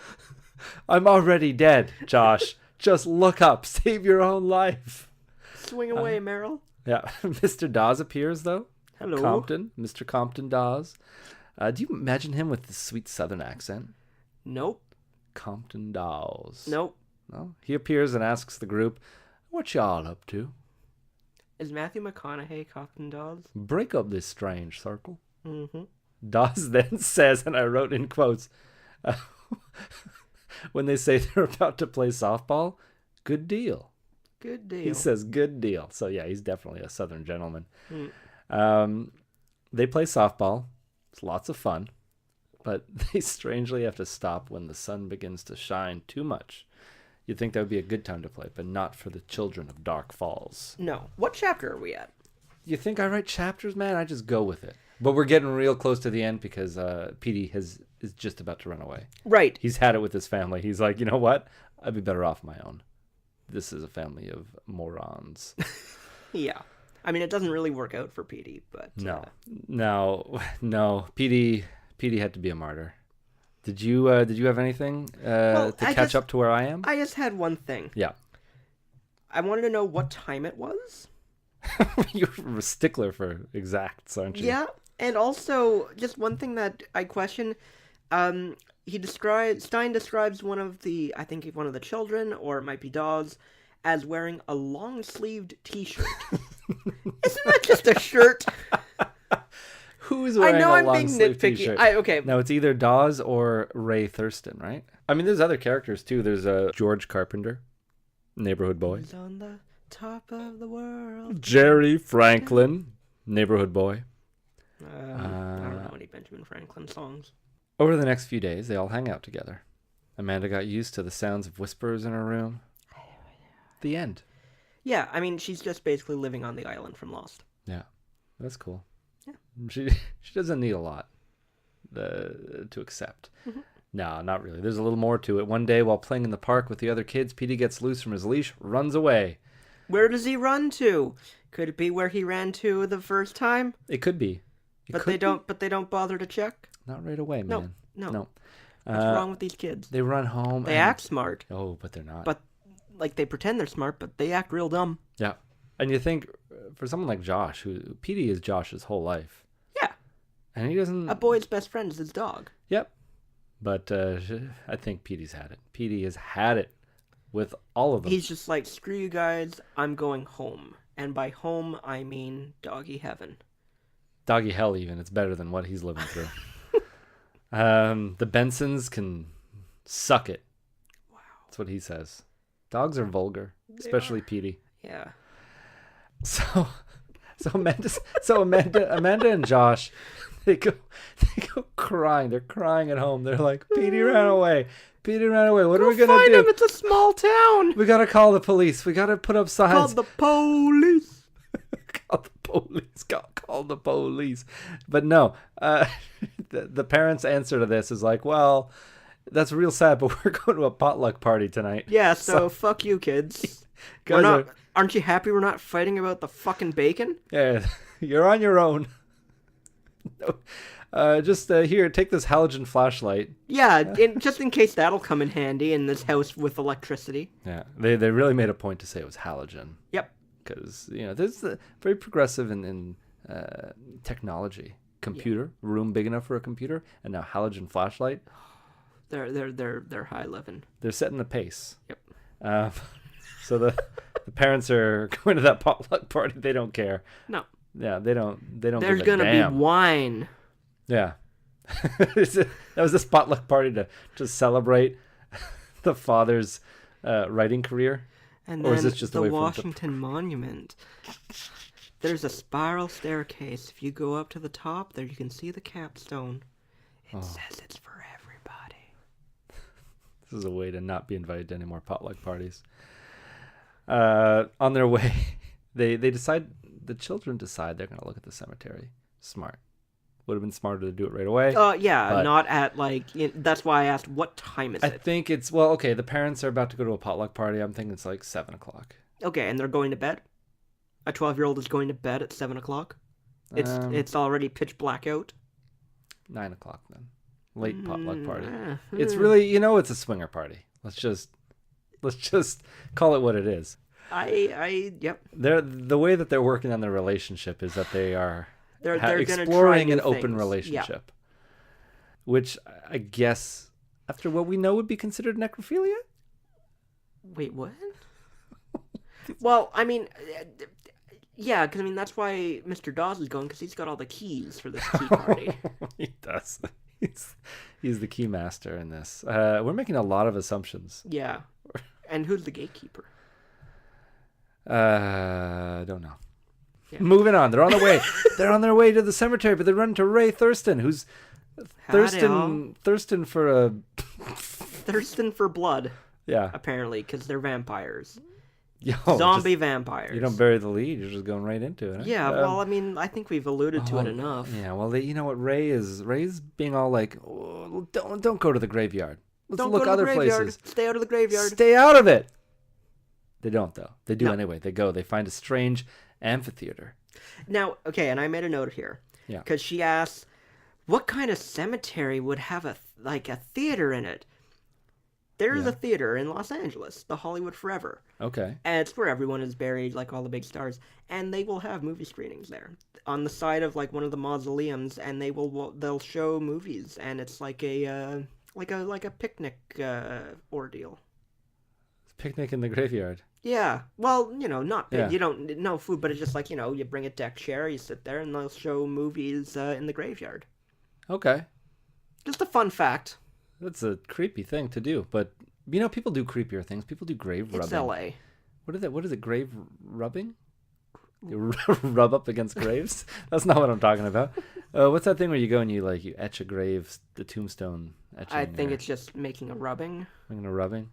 I'm already dead, Josh. Just look up. Save your own life. Swing away, Meryl. Yeah. Mr. Dawes appears, though. Hello. Compton. Mr. Compton Dawes. Do you imagine him with the sweet southern accent? Nope. Compton Dawes. Nope. No? He appears and asks the group, what y'all up to? Is Matthew McConaughey Compton Dawes? Break up this strange circle. Mm-hmm. Dawes then says, and I wrote in quotes, when they say they're about to play softball, good deal. Good deal. He says good deal. So yeah, he's definitely a southern gentleman. They play softball. It's lots of fun. But they strangely have to stop when the sun begins to shine too much. You'd think that would be a good time to play, but not for the children of Dark Falls. No. What chapter are we at? You think I write chapters, man? I just go with it. But we're getting real close to the end because Petey is just about to run away. Right. He's had it with his family. He's like, you know what? I'd be better off my own. This is a family of morons. Yeah. I mean, it doesn't really work out for Petey, but... No. Petey had to be a martyr. Did you have anything to catch up to where I am? I just had one thing. Yeah. I wanted to know what time it was. You're a stickler for exacts, aren't you? Yeah, and also, just one thing that I question... Stine describes one of the children, or it might be Dawes, as wearing a long-sleeved t-shirt. Isn't that just a shirt? Who's wearing a long-sleeved t-shirt? Okay. No, it's either Dawes or Ray Thurston, right? I mean, there's other characters, too. There's George Carpenter, neighborhood boy. He's on the top of the world. Jerry Franklin, neighborhood boy. I don't know any Benjamin Franklin songs. Over the next few days, they all hang out together. Amanda got used to the sounds of whispers in her room. The end. Yeah, I mean, she's just basically living on the island from Lost. Yeah, that's cool. Yeah. She doesn't need a lot to accept. Mm-hmm. No, not really. There's a little more to it. One day, while playing in the park with the other kids, Petey gets loose from his leash, runs away. Where does he run to? Could it be where he ran to the first time? It could be. But they don't bother to check? Not right away, man. No. What's wrong with these kids? They run home. They act smart. Oh, but they're not. But, like, they pretend they're smart, but they act real dumb. Yeah. And you think, for someone like Josh, Petey is Josh's whole life. Yeah. And he doesn't... A boy's best friend is his dog. Yep. But I think Petey's had it. Petey has had it with all of them. He's just like, screw you guys, I'm going home. And by home, I mean doggy heaven. Doggy hell, even. It's better than what he's living through. The Bensons can suck it. Wow. That's what he says. Dogs are vulgar, especially Petey. Yeah. So Amanda and Josh, they go crying. They're crying at home. They're like, Petey ran away. Petey ran away. What are we gonna find do? Him. It's a small town. We gotta call the police. We gotta put up signs. Call the police. Call the police. Call the police. But no, the parents' answer to this is like, well, that's real sad, but we're going to a potluck party tonight. Yeah, so fuck you, kids. Aren't you happy we're not fighting about the fucking bacon? Yeah, you're on your own. Just here, take this halogen flashlight. Yeah, just in case that'll come in handy in this house with electricity. Yeah, they really made a point to say it was halogen. Yep. Because, this is very progressive in technology. Computer, room big enough for a computer, and now halogen flashlight. They're high living. They're setting the pace. Yep. So the parents are going to that potluck party. They don't care. No. Yeah, they don't. There's gonna be wine. Yeah. That was this potluck party to celebrate the father's writing career. And or then is this just the Washington Monument. There's a spiral staircase. If you go up to the top, there you can see the capstone. It says it's for everybody. This is a way to not be invited to any more potluck parties. On their way, the children decide they're going to look at the cemetery. Smart. Would have been smarter to do it right away. Yeah, not at that's why I asked what time is it. I think it's, okay, the parents are about to go to a potluck party. I'm thinking it's like 7 o'clock. Okay, and they're going to bed? A 12-year-old is going to bed at 7 o'clock? It's already pitch black out? 9 o'clock then. Late potluck party. It's really, it's a swinger party. Let's just call it what it is. Yep. The way that they're working on their relationship is that they are they're exploring an open things. relationship, which I guess after what we know would be considered necrophilia. Wait, what? Well, I mean, yeah, because that's why Mr. Dawes is going, because he's got all the keys for this tea party. He does. He's the key master in this. We're making a lot of assumptions. Yeah. And who's the gatekeeper? I don't know. Yeah. Moving on. They're on the way. They're on their way to the cemetery, but they run into Ray Thurston, who's thirsting for blood. Yeah. Apparently, because they're vampires. Zombie vampires. You don't bury the lead. You're just going right into it. Huh? Yeah. Well, I think we've alluded to it enough. Yeah. Well, you know what Ray's being all like, don't go to the graveyard. Let's look other places. Stay out of the graveyard. Stay out of it. They don't, though. They do anyway. They go. They find a strange amphitheater. Now, okay, and I made a note here. Yeah. Because she asks, what kind of cemetery would have a theater in it? There's a theater in Los Angeles, the Hollywood Forever. Okay. And it's where everyone is buried, like all the big stars. And they will have movie screenings there. On the side of one of the mausoleums, and they'll show movies, and it's like a picnic ordeal. Picnic in the graveyard. Yeah. Well, not you don't no food, but it's just you bring a deck chair, you sit there, and they'll show movies in the graveyard. Okay. Just a fun fact. That's a creepy thing to do, but people do creepier things. People do grave rubbing. It's L.A. What is it? Grave rubbing? You rub up against graves? That's not what I'm talking about. What's that thing where you go and you etch a grave, the tombstone etching? I think it's just making a rubbing. Making a rubbing?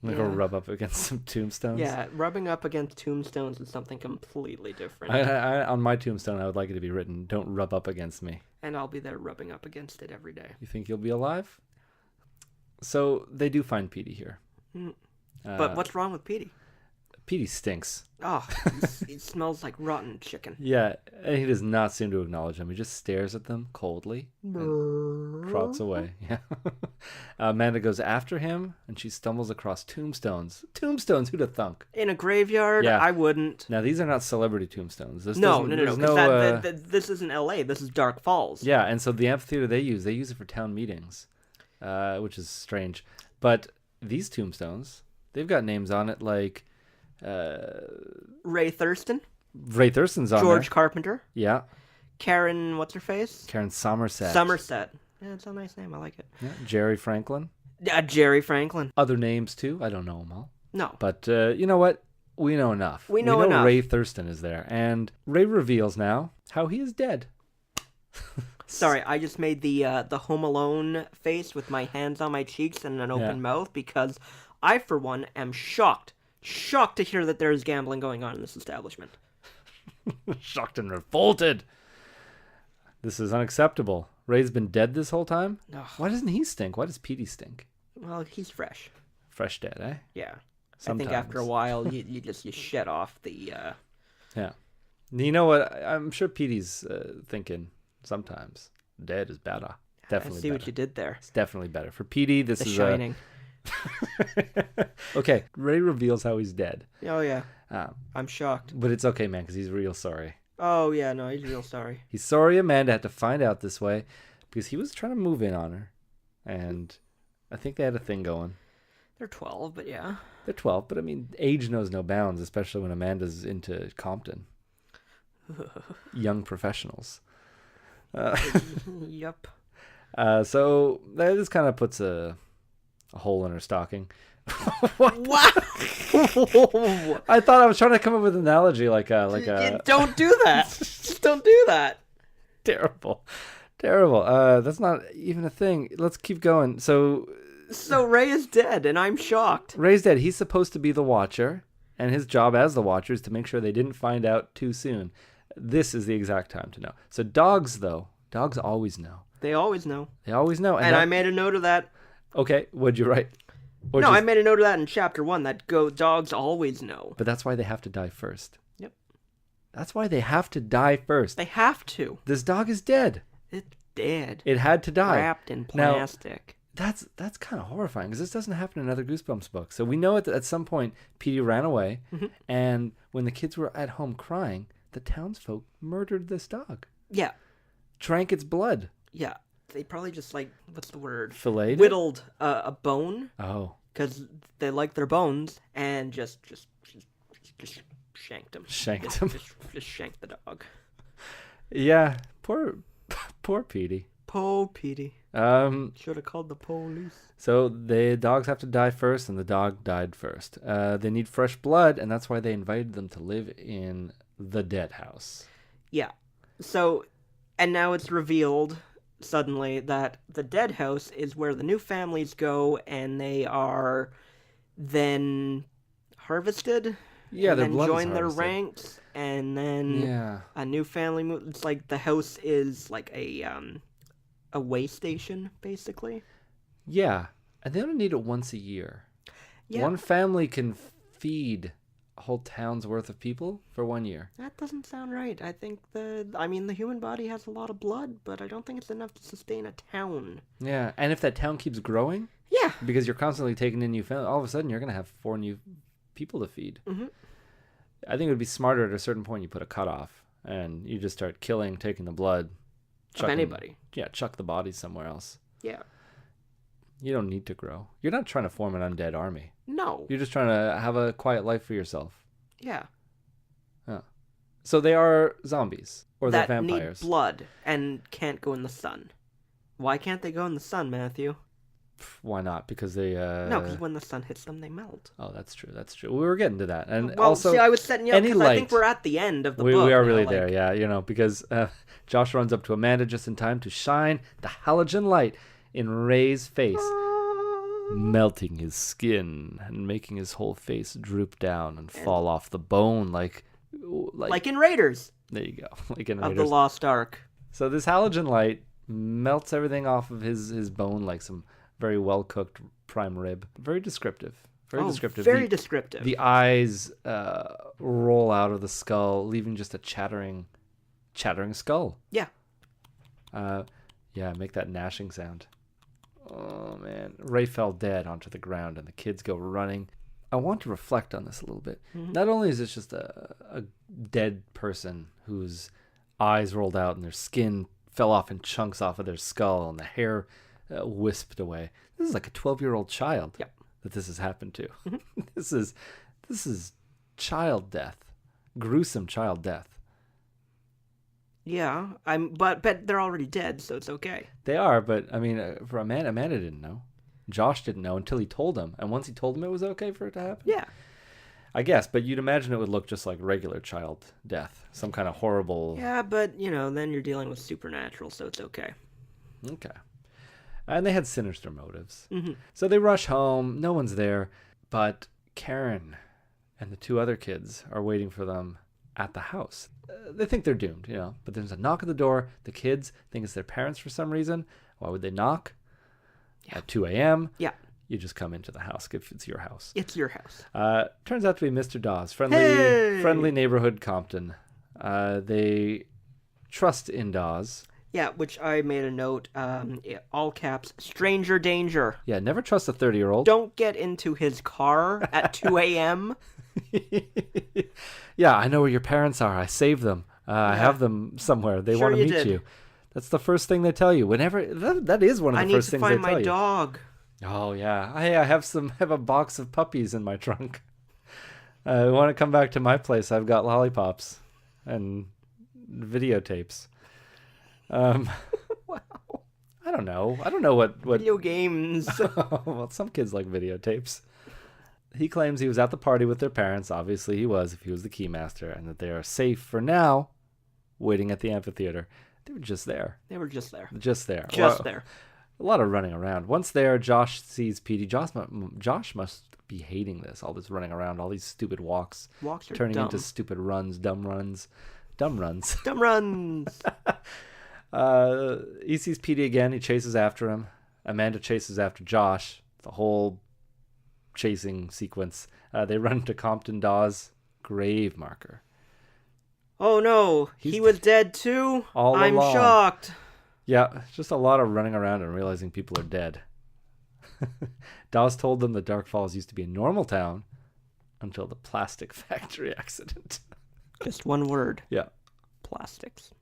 I'm going to go rub up against some tombstones. Yeah, rubbing up against tombstones is something completely different. On my tombstone, I would like it to be written, "Don't rub up against me." And I'll be there rubbing up against it every day. You think you'll be alive? So they do find Petey here. But what's wrong with Petey? Petey stinks. Oh, he smells like rotten chicken. Yeah, and he does not seem to acknowledge them. He just stares at them coldly and trots away. Yeah. Amanda goes after him, and she stumbles across tombstones. Tombstones, who'd have thunk? In a graveyard? Yeah. I wouldn't. Now, these are not celebrity tombstones. No. This isn't L.A. This is Dark Falls. Yeah, and so the amphitheater they use it for town meetings, which is strange. But these tombstones, they've got names on it like... Ray Thurston. Ray Thurston's on George there. Carpenter. Yeah. Karen, what's her face? Karen Somerset. Yeah, it's a nice name. I like it. Yeah. Jerry Franklin. Jerry Franklin. Other names too. I don't know them all. No. But you know what? We know enough. We know enough. Ray Thurston is there. And Ray reveals now how he is dead. Sorry, I just made the Home Alone face with my hands on my cheeks and an open mouth because I, for one, am shocked to hear that there is gambling going on in this establishment. Shocked and revolted. This is unacceptable. Ray's been dead this whole time? Ugh. Why doesn't he stink? Why does Petey stink? Well, he's fresh. Fresh dead, eh? Yeah. Sometimes. I think after a while, you shed off the... Yeah. You know what? I'm sure Petey's thinking sometimes dead is better. Definitely I see better. what you did there. It's definitely better. For Petey, this The is Shining. Okay, Ray reveals how he's dead. Oh, yeah. I'm shocked. But it's okay, man, because he's real sorry. Oh, yeah, no, he's real sorry. He's sorry Amanda had to find out this way because he was trying to move in on her. And I think they had a thing going. They're 12, but yeah. They're 12, but I mean, age knows no bounds, especially when Amanda's into Compton. Young professionals. Yep. So this kind of puts a hole in her stocking. What? I thought I was trying to come up with an analogy like Don't do that. Just don't do that. Terrible. That's not even a thing. Let's keep going. So Ray is dead, and I'm shocked. Ray's dead. He's supposed to be the Watcher, and his job as the Watcher is to make sure they didn't find out too soon. This is the exact time to know. So dogs always know. They always know. And I made a note of that. Okay, what'd you write? I made a note of that in chapter 1, that dogs always know. But that's why they have to die first. Yep. That's why they have to die first. They have to. This dog is dead. It's dead. It had to die. Wrapped in plastic. Now, that's kind of horrifying because this doesn't happen in other Goosebumps books. So we know at some point Petey ran away, and when the kids were at home crying, the townsfolk murdered this dog. Yeah. Drank its blood. Yeah. They probably just, what's the word? Filleted? Whittled a bone. Oh. Because they like their bones, and just shanked him. Shanked him. Just shanked the dog. Yeah. Poor Petey. Poor Petey. Should have called the police. So the dogs have to die first, and the dog died first. They need fresh blood, and that's why they invited them to live in the dead house. Yeah. So, and now it's revealed suddenly that the dead house is where the new families go, and they are then harvested. Yeah, their then blood join is their harvested. ranks, and then a new family moves. It's like the house is like a way station, basically. Yeah, and they only need it once a year. Yeah. One family can feed a whole town's worth of people for 1 year. That doesn't sound right. I think the human body has a lot of blood, but I don't think it's enough to sustain a town. Yeah, and if that town keeps growing, yeah, because you're constantly taking in new families, all of a sudden you're going to have 4 new people to feed. Mm-hmm. I think it would be smarter at a certain point you put a cutoff, and you just start killing, taking the blood. Of anybody. Yeah, chuck the bodies somewhere else. Yeah. You don't need to grow. You're not trying to form an undead army. No. You're just trying to have a quiet life for yourself. Yeah. So they are zombies, or they're that vampires. Need blood and can't go in the sun. Why can't they go in the sun, Matthew? Why not? Because they... No, because when the sun hits them, they melt. Oh, that's true. We were getting to that. And well, also, see, I was setting you up because light... I think we're at the end of the book. We are really there, yeah. Because Josh runs up to Amanda just in time to shine the halogen light in Ray's face, melting his skin and making his whole face droop down and fall off the bone like in Raiders. There you go. Like in Raiders. Of the Lost Ark. So this halogen light melts everything off of his bone like some very well-cooked prime rib. Very descriptive. Very descriptive. Very descriptive. The eyes roll out of the skull, leaving just a chattering skull. Yeah. Yeah, make that gnashing sound. Oh, man. Ray fell dead onto the ground, and the kids go running. I want to reflect on this a little bit. Mm-hmm. Not only is this just a dead person whose eyes rolled out and their skin fell off in chunks off of their skull and the hair wisped away. This is like a 12-year-old child that this has happened to. Mm-hmm. This is child death. Gruesome child death. Yeah, but they're already dead, so it's okay. They are, but I mean, for Amanda didn't know. Josh didn't know until he told him, and once he told him, it was okay for it to happen. Yeah, I guess, but you'd imagine it would look just like regular child death, some kind of horrible. Yeah, but then you're dealing with supernatural, so it's okay. Okay, and they had sinister motives, mm-hmm. So they rush home. No one's there, but Karen and the two other kids are waiting for them at the house. They think they're doomed, but there's a knock at the door. The kids think it's their parents for some reason. Why would they knock? At 2 a.m.? Yeah. You just come into the house if it's your house. It's your house. Turns out to be Mr. Dawes. Friendly neighborhood Compton. They trust in Dawes. Yeah, which I made a note, all caps, stranger danger. Yeah, never trust a 30-year-old. Don't get into his car at 2 a.m. Yeah, I know where your parents are. I saved them. I have them somewhere. They want to meet you. That's the first thing they tell you. Whenever that is one of the first things they tell you. I need to find my dog. Oh yeah, I have a box of puppies in my trunk. Want to come back to my place? I've got lollipops and videotapes. Wow. I don't know what video games. Well, some kids like videotapes. He claims he was at the party with their parents. Obviously, he was, if he was the keymaster, and that they are safe for now, waiting at the amphitheater. They were just there. Just there. A lot of running around. Once there, Josh sees Petey. Josh must be hating this, all this running around, all these stupid walks. Walks are turning dumb. Into stupid runs, dumb runs. He sees Petey again. He chases after him. Amanda chases after Josh. The whole chasing sequence. They run to Compton Dawes' grave marker. Oh no, he was dead too? I'm along. Shocked. Yeah, just a lot of running around and realizing people are dead. Dawes told them that Dark Falls used to be a normal town until the plastic factory accident. Just one word. Yeah. Plastics,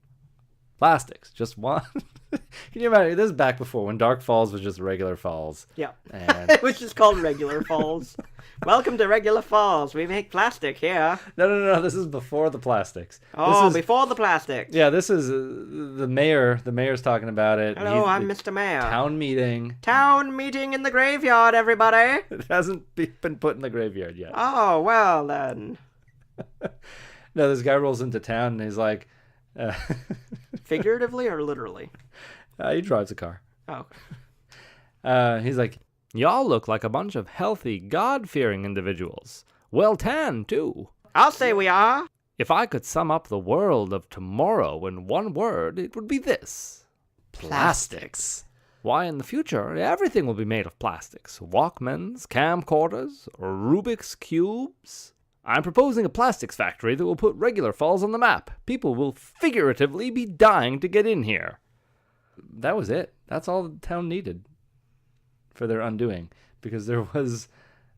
just one. Can you imagine? This is back before when Dark Falls was just regular falls. Yeah. And it was just called regular falls. Welcome to regular falls. We make plastic here. No. This is before the plastics. Before the plastics. Yeah, this is the mayor. The mayor's talking about it. Hello, I'm Mr. Mayor. Town meeting. Town meeting in the graveyard, everybody. It hasn't been put in the graveyard yet. Oh, well then. No, this guy rolls into town and he's like... Figuratively or literally? He drives a car. Oh. He's like, y'all look like a bunch of healthy, God-fearing individuals. Well tanned, too. I'll say we are. If I could sum up the world of tomorrow in one word, it would be this. Plastics. Why, in the future, everything will be made of plastics. Walkmans, camcorders, Rubik's Cubes... I'm proposing a plastics factory that will put regular falls on the map. People will figuratively be dying to get in here. That was it. That's all the town needed for their undoing. Because there was...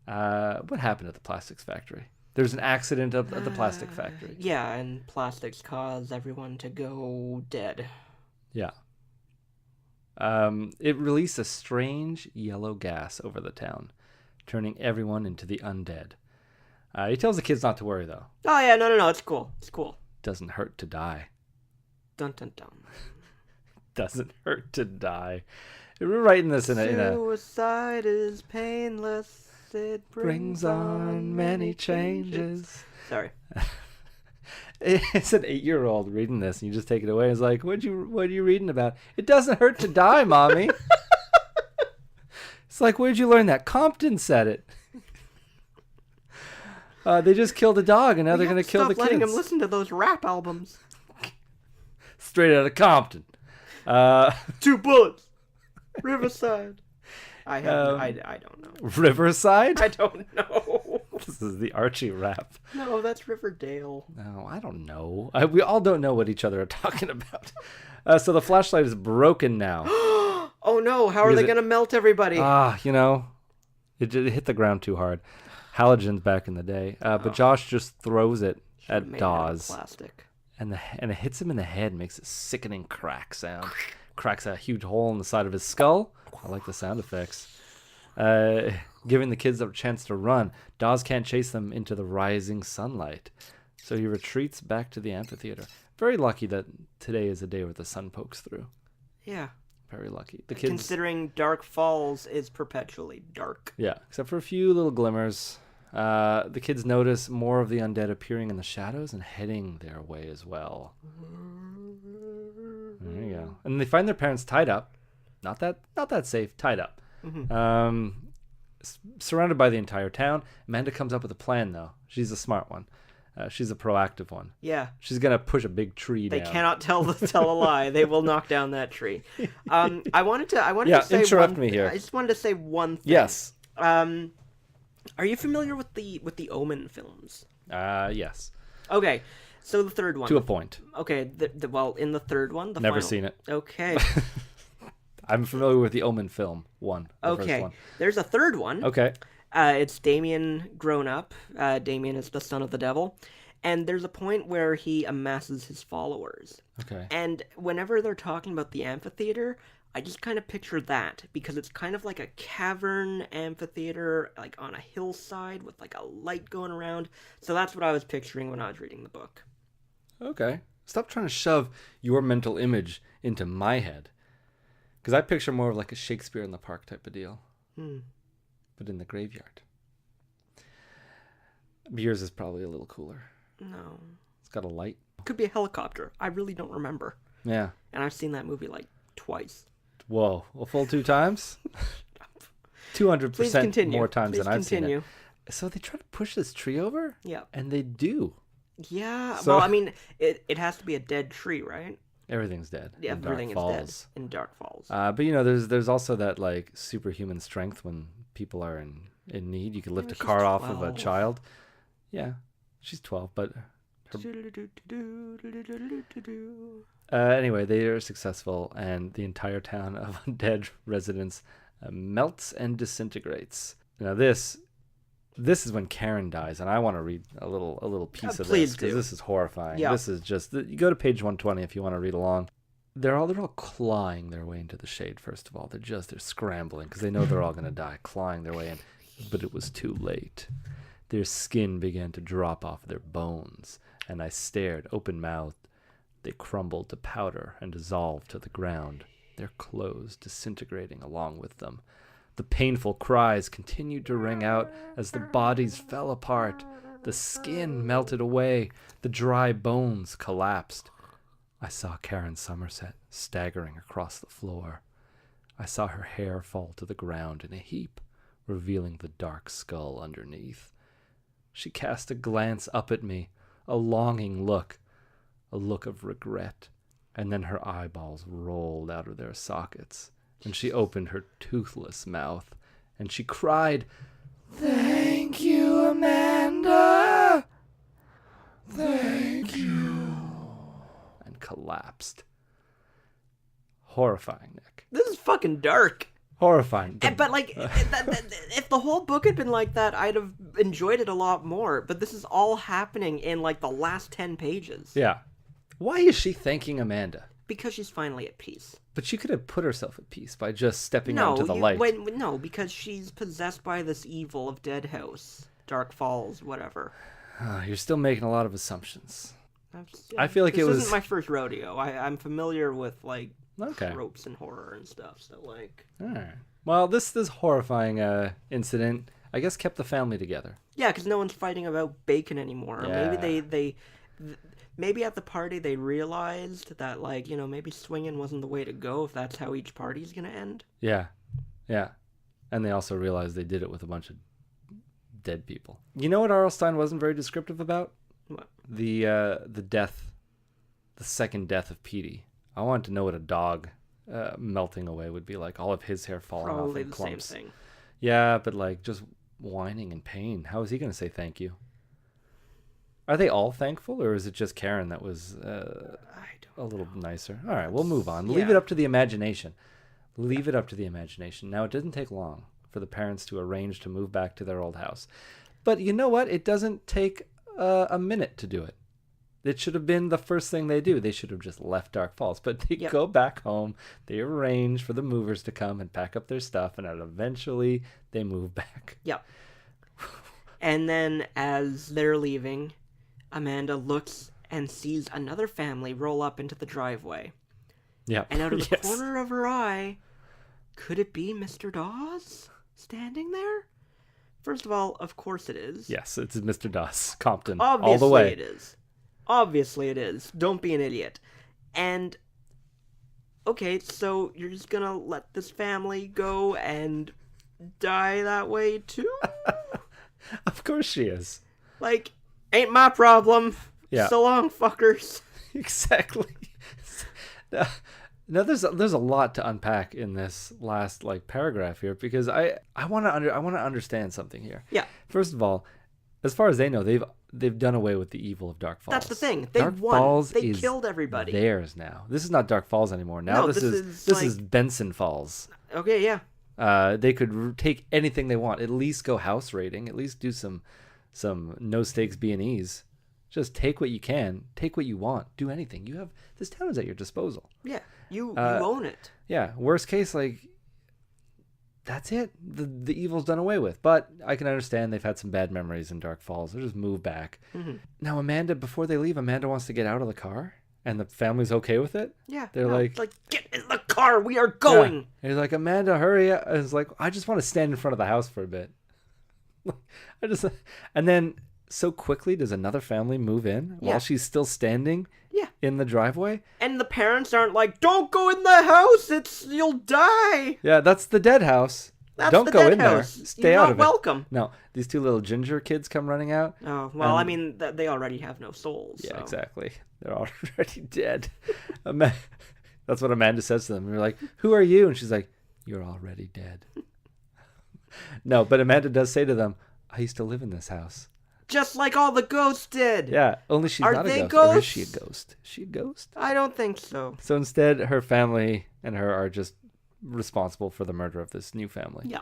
what happened at the plastics factory? There was an accident at the plastic factory. Yeah, and plastics caused everyone to go dead. Yeah. It released a strange yellow gas over the town, turning everyone into the undead. He tells the kids not to worry, though. Oh, yeah, no, it's cool. Doesn't hurt to die. Dun, dun, dun. Doesn't hurt to die. We're writing this in a... Suicide is painless. It brings on many changes. Sorry. It's an 8-year-old reading this, and you just take it away. It's like, what are you reading about? It doesn't hurt to die, Mommy. It's like, where'd you learn that? Compton said it. They just killed a dog, and now they're going to kill the kids. Stop letting him listen to those rap albums. Straight out of Compton. 2 bullets. Riverside. I don't know. Riverside? I don't know. This is the Archie rap. No, that's Riverdale. No, I don't know. We all don't know what each other are talking about. So the flashlight is broken now. Oh no, how are they going to melt everybody? It hit the ground too hard. Halogens back in the day. But Josh just throws it at Dawes. Plastic. And it hits him in the head, makes a sickening crack sound. Cracks a huge hole in the side of his skull. I like the sound effects. Giving the kids a chance to run. Dawes can't chase them into the rising sunlight. So he retreats back to the amphitheater. Very lucky that today is a day where the sun pokes through. Yeah. Very lucky. The kids, considering Dark Falls is perpetually dark. Yeah, except for a few little glimmers. The kids notice more of the undead appearing in the shadows and heading their way as well. There you go. And they find their parents tied up. Not that safe. Tied up. Mm-hmm. Surrounded by the entire town. Amanda comes up with a plan, though. She's a smart one. She's a proactive one. Yeah. She's gonna push a big tree down. They cannot tell a lie. They will knock down that tree. I wanted to say interrupt me here. I just wanted to say one thing. Yes. Are you familiar with the Omen films? Yes. Okay. So the third one. To a point. Okay. Well, in the third one, Never seen it. Okay. I'm familiar with the Omen film one. Okay. First one. There's a third one. Okay. It's Damien grown up. Damien is the son of the devil. And there's a point where he amasses his followers. Okay. And whenever they're talking about the amphitheater, I just kind of picture that, because it's kind of like a cavern amphitheater, like on a hillside with like a light going around. So that's what I was picturing when I was reading the book. Okay. Stop trying to shove your mental image into my head. Because I picture more of like a Shakespeare in the Park type of deal. But in the graveyard. Yours is probably a little cooler. No. It's got a light. Could be a helicopter. I really don't remember. Yeah. And I've seen that movie like twice. Whoa. A full 2 times? 200% more times than I've seen it. So they try to push this tree over? Yeah. And they do. Yeah. So, well, I mean, it has to be a dead tree, right? Everything's dead. Yeah, everything is dead in Dark Falls. But there's also that like superhuman strength when people are in need. You can lift a car 12. Off of a child. Yeah, she's 12, but anyway, they are successful, and the entire town of undead residents melts and disintegrates. Now this is when Karen dies, and I want to read a little piece of this because this is horrifying. Yeah. This is just, you go to page 120 if you want to read along. They're all clawing their way into the shade. First of all, they're scrambling because they know they're all going to die, clawing their way in. But it was too late. Their skin began to drop off their bones, and I stared open-mouthed. They crumbled to powder and dissolved to the ground, their clothes disintegrating along with them. The painful cries continued to ring out as the bodies fell apart. The skin melted away. The dry bones collapsed. I saw Karen Somerset staggering across the floor. I saw her hair fall to the ground in a heap, revealing the dark skull underneath. She cast a glance up at me, a longing look, a look of regret, and then her eyeballs rolled out of their sockets. And she opened her toothless mouth, and she cried, "Thank you, Amanda! Thank you!" and collapsed. Horrifying, Nick. This is fucking dark. Horrifying. But, like, if the whole book had been like that, I'd have enjoyed it a lot more. But this is all happening in, like, the last 10 pages. Yeah. Why is she thanking Amanda? Because she's finally at peace. But she could have put herself at peace by just stepping out into the light. No, because she's possessed by this evil of Dead House, Dark Falls, whatever. You're still making a lot of assumptions. I feel like this isn't my first rodeo. I'm familiar with, like, tropes and horror and stuff. So, like, all right. Well, this horrifying incident, I guess, kept the family together. Yeah, because no one's fighting about bacon anymore. Yeah. Maybe maybe at the party they realized that, like, maybe swinging wasn't the way to go if that's how each party's gonna end. Yeah, yeah, and they also realized they did it with a bunch of dead people. You know what R.L.Stine wasn't very descriptive about? What? The death, the second death of Petey. I wanted to know what a dog melting away would be like? All of his hair falling off in clumps. Probably the same thing. Yeah, but like just whining in pain. How is he going to say thank you? Are they all thankful, or is it just Karen that was a little nicer? All right, we'll move on. Leave it up to the imagination. Leave it up to the imagination. Now, it doesn't take long for the parents to arrange to move back to their old house. But you know what? It doesn't take a minute to do it. It should have been the first thing they do. They should have just left Dark Falls. But they go back home. They arrange for the movers to come and pack up their stuff. And then eventually they move back. Yep. And then as they're leaving, Amanda looks and sees another family roll up into the driveway. Yeah. And out of the corner of her eye, could it be Mr. Dawes standing there? First of all, of course it is. Yes, it's Mr. Dawes, Compton, Obviously all the way. It is. Obviously it is. Don't be an idiot. And, okay, so you're just gonna let this family go and die that way too? Of course she is. Like, ain't my problem. Yeah. So long, fuckers. Exactly. Now there's a lot to unpack in this last paragraph here, because I want to understand something here. Yeah. First of all, as far as they know, they've done away with the evil of Dark Falls. That's the thing. They Dark won. Falls They killed everybody. Theirs now. This is not Dark Falls anymore. Now No, this is Benson Falls. Okay, yeah. They could take anything they want. At least go house raiding. At least do some no stakes B&Es. Just take what you can. Take what you want. Do anything. You have this town is at your disposal. Yeah, you own it. Yeah. Worst case, that's it. The evil's done away with. But I can understand they've had some bad memories in Dark Falls. They'll just move back. Mm-hmm. Now, Amanda, before they leave, Amanda wants to get out of the car, and the family's okay with it. Yeah, they're like, get in the car. We are going. Yeah. And he's like, Amanda, hurry up. And it's like, I just want to stand in front of the house for a bit. And then so quickly does another family move in while she's still standing in the driveway. And the parents aren't like, don't go in the house. You'll die. Yeah, that's the dead house. Don't go in there. Stay out of it. You're not welcome. No, these two little ginger kids come running out. Oh, well, I mean, they already have no souls. Yeah, so. exactly. They're already dead. That's what Amanda says to them. You're like, who are you? And she's like, you're already dead. No, but Amanda does say to them, I used to live in this house. Just like all the ghosts did. Yeah, only she's not a ghost. Ghosts? Or is she a ghost? Is she a ghost? I don't think so. So instead, her family and her are just responsible for the murder of this new family. Yeah.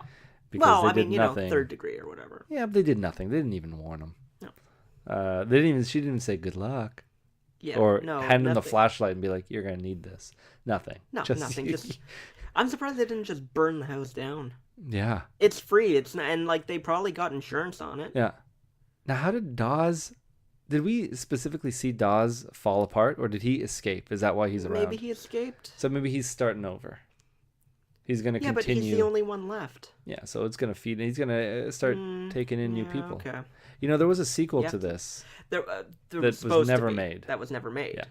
Because well, nothing. Third degree or whatever. Yeah, but they did nothing. They didn't even warn them. No. She didn't even say good luck. Yeah. Or hand them the flashlight and be like, you're going to need this. Nothing. No, nothing. I'm surprised they didn't just burn the house down. Yeah. It's free. And they probably got insurance on it. Yeah. Now, how did Dawes... Did we specifically see Dawes fall apart, or did he escape? Is that why he's around? Maybe he escaped. So maybe he's starting over. He's going to continue. Yeah, but he's the only one left. Yeah, so it's going to feed... He's going to start taking in new people. Okay. You know, there was a sequel to this. There that was never made. That was never made.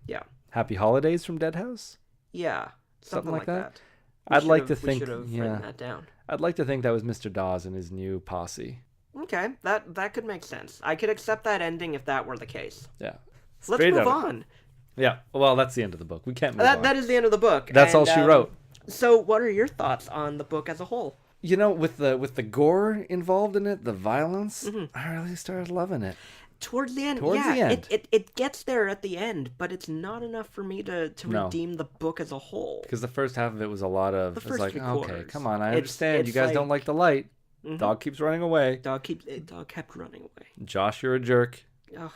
Yeah. Happy Holidays from Dead House? Yeah. Something like that. I'd like to think... We should have written that down. I'd like to think that was Mr. Dawes and his new posse. Okay, that could make sense. I could accept that ending if that were the case. Yeah. Let's move on. Yeah, well, that's the end of the book. We can't move on. That is the end of the book. That's all she wrote. So what are your thoughts on the book as a whole? You know, with the gore involved in it, the violence, I really started loving it. Towards the end, It gets there at the end, but it's not enough for me to redeem the book as a whole. Because the first half of it was a lot of... It's like, okay, come on, I understand. You guys don't like the light. Mm-hmm. Dog keeps running away. Dog kept running away. Josh, you're a jerk. Ugh.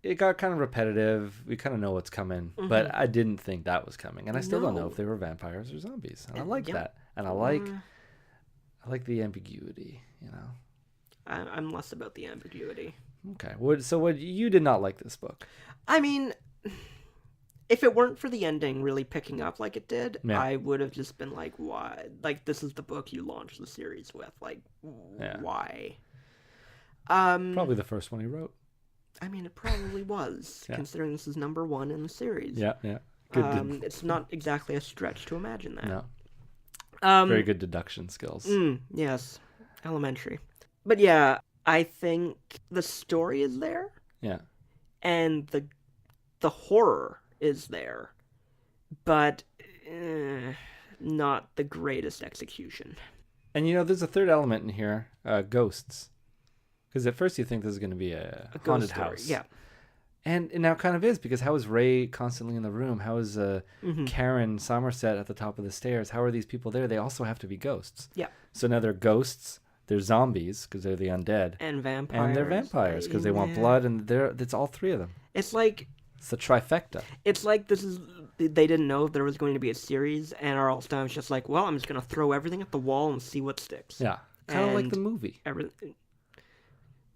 It got kind of repetitive. We kind of know what's coming, but I didn't think that was coming, and I still don't know if they were vampires or zombies. And I like that, and I like the ambiguity. You know, I'm less about the ambiguity. Okay. What you did not like this book? I mean, if it weren't for the ending really picking up like it did, I would have just been like, why? Like, this is the book you launched the series with. Like, why? Probably the first one he wrote. I mean, it probably was, considering this is number 1 in the series. Yeah. Good. It's not exactly a stretch to imagine that. No. Very good deduction skills. Yes. Elementary. But yeah, I think the story is there. Yeah. And the horror is there. But not the greatest execution. And there's a third element in here, ghosts. Because at first you think this is going to be a haunted house. Yeah. And it now kind of is, because how is Ray constantly in the room? How is Karen Somerset at the top of the stairs? How are these people there? They also have to be ghosts. Yeah. So now they're ghosts, they're zombies, because they're the undead. And vampires. And they're vampires, because they want blood, and it's all three of them. It's like... It's a trifecta. It's like they didn't know there was going to be a series, and R.L.Stine was just like, well, I'm just going to throw everything at the wall and see what sticks. Yeah. Kind of like the movie.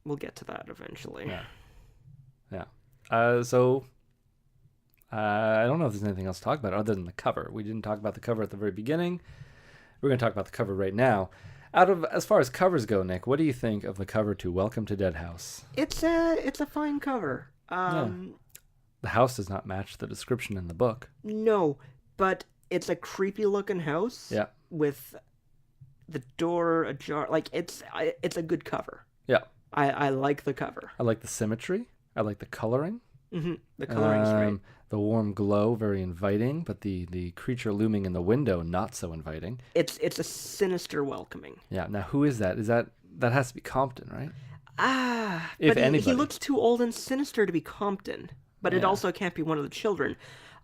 We'll get to that eventually. Yeah. So, I don't know if there's anything else to talk about other than the cover. We didn't talk about the cover at the very beginning. We're going to talk about the cover right now. As far as covers go, Nick, what do you think of the cover to Welcome to Dead House? It's a fine cover. The house does not match the description in the book. No, but it's a creepy looking house. Yeah. With the door ajar. Like, it's a good cover. Yeah. I like the cover. I like the symmetry. I like the coloring. Mm-hmm. The coloring's great. The warm glow, very inviting, but the creature looming in the window, not so inviting. It's a sinister welcoming. Yeah. Now, who is that? That has to be Compton, right? But he looks too old and sinister to be Compton. But it also can't be one of the children.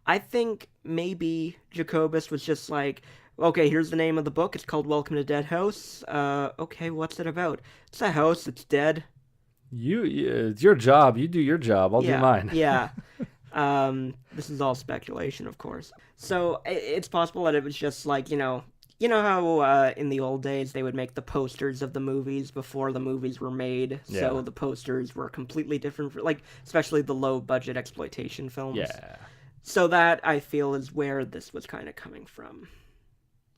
I think maybe Jacobus was just like, okay, here's the name of the book. It's called Welcome to Dead House. Okay, what's it about? It's a house. It's dead. It's your job. You do your job. I'll do mine. Yeah. This is all speculation, of course. So it's possible that it was just like, you know how in the old days they would make the posters of the movies before the movies were made? Yeah. So the posters were completely different, especially the low-budget exploitation films. Yeah. So that, I feel, is where this was kind of coming from.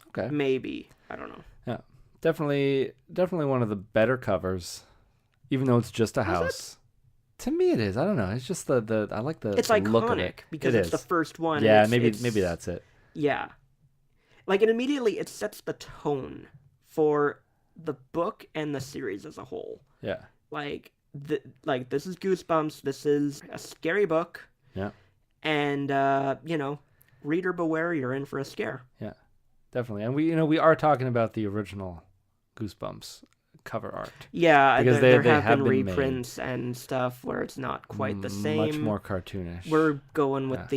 Okay. Maybe. I don't know. Yeah. Definitely one of the better covers, even though it's just a house. To me it is. I don't know. It's just I like the It's the iconic look of it. because it's the first one. Yeah, maybe that's it. Yeah. Like, it immediately, it sets the tone for the book and the series as a whole. Yeah. Like this is Goosebumps. This is a scary book. Yeah. And, reader beware, you're in for a scare. Yeah, definitely. And we are talking about the original Goosebumps cover art. Yeah, because there they have been reprints and stuff where it's not quite the same. Much more cartoonish. We're going with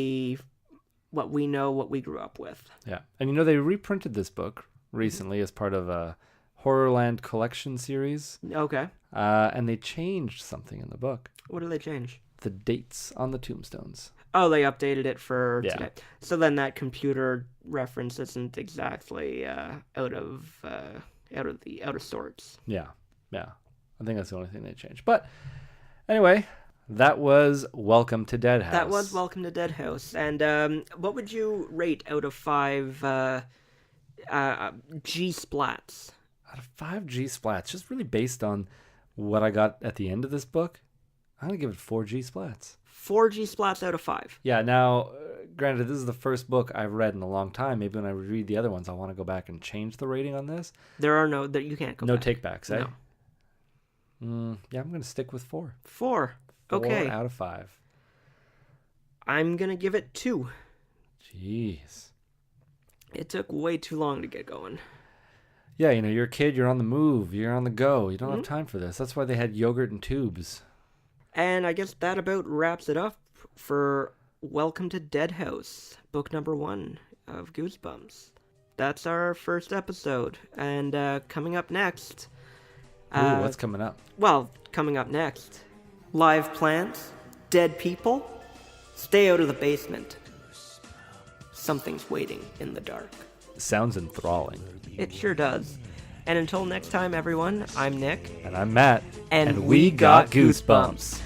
what we know, what we grew up with. Yeah. And they reprinted this book recently as part of a Horrorland collection series. Okay. And they changed something in the book. What did they change? The dates on the tombstones. Oh, they updated it for today. So then that computer reference isn't exactly out of sorts. Yeah. I think that's the only thing they changed. But anyway, that was Welcome to Dead House. That was Welcome to Dead House. And what would you rate out of 5 G-splats? Out of 5 G-splats, just really based on what I got at the end of this book, I'm going to give it 4 G-splats. 4 G-splats out of 5. Yeah, now, granted, this is the first book I've read in a long time. Maybe when I read the other ones, I'll want to go back and change the rating on this. You can't go back. No takebacks, eh? No. Yeah, I'm going to stick with 4. 4. Okay. 4 out of 5. I'm going to give it 2. Jeez. It took way too long to get going. Yeah, you're a kid, you're on the move, you're on the go. You don't have time for this. That's why they had yogurt and tubes. And I guess that about wraps it up for Welcome to Dead House, book number 1 of Goosebumps. That's our first episode. And coming up next... what's coming up? Well, coming up next, live plants, dead people, stay out of the basement. Something's waiting in the dark. Sounds enthralling. It sure does. And until next time, everyone, I'm Nick. And I'm Matt. And we got goosebumps.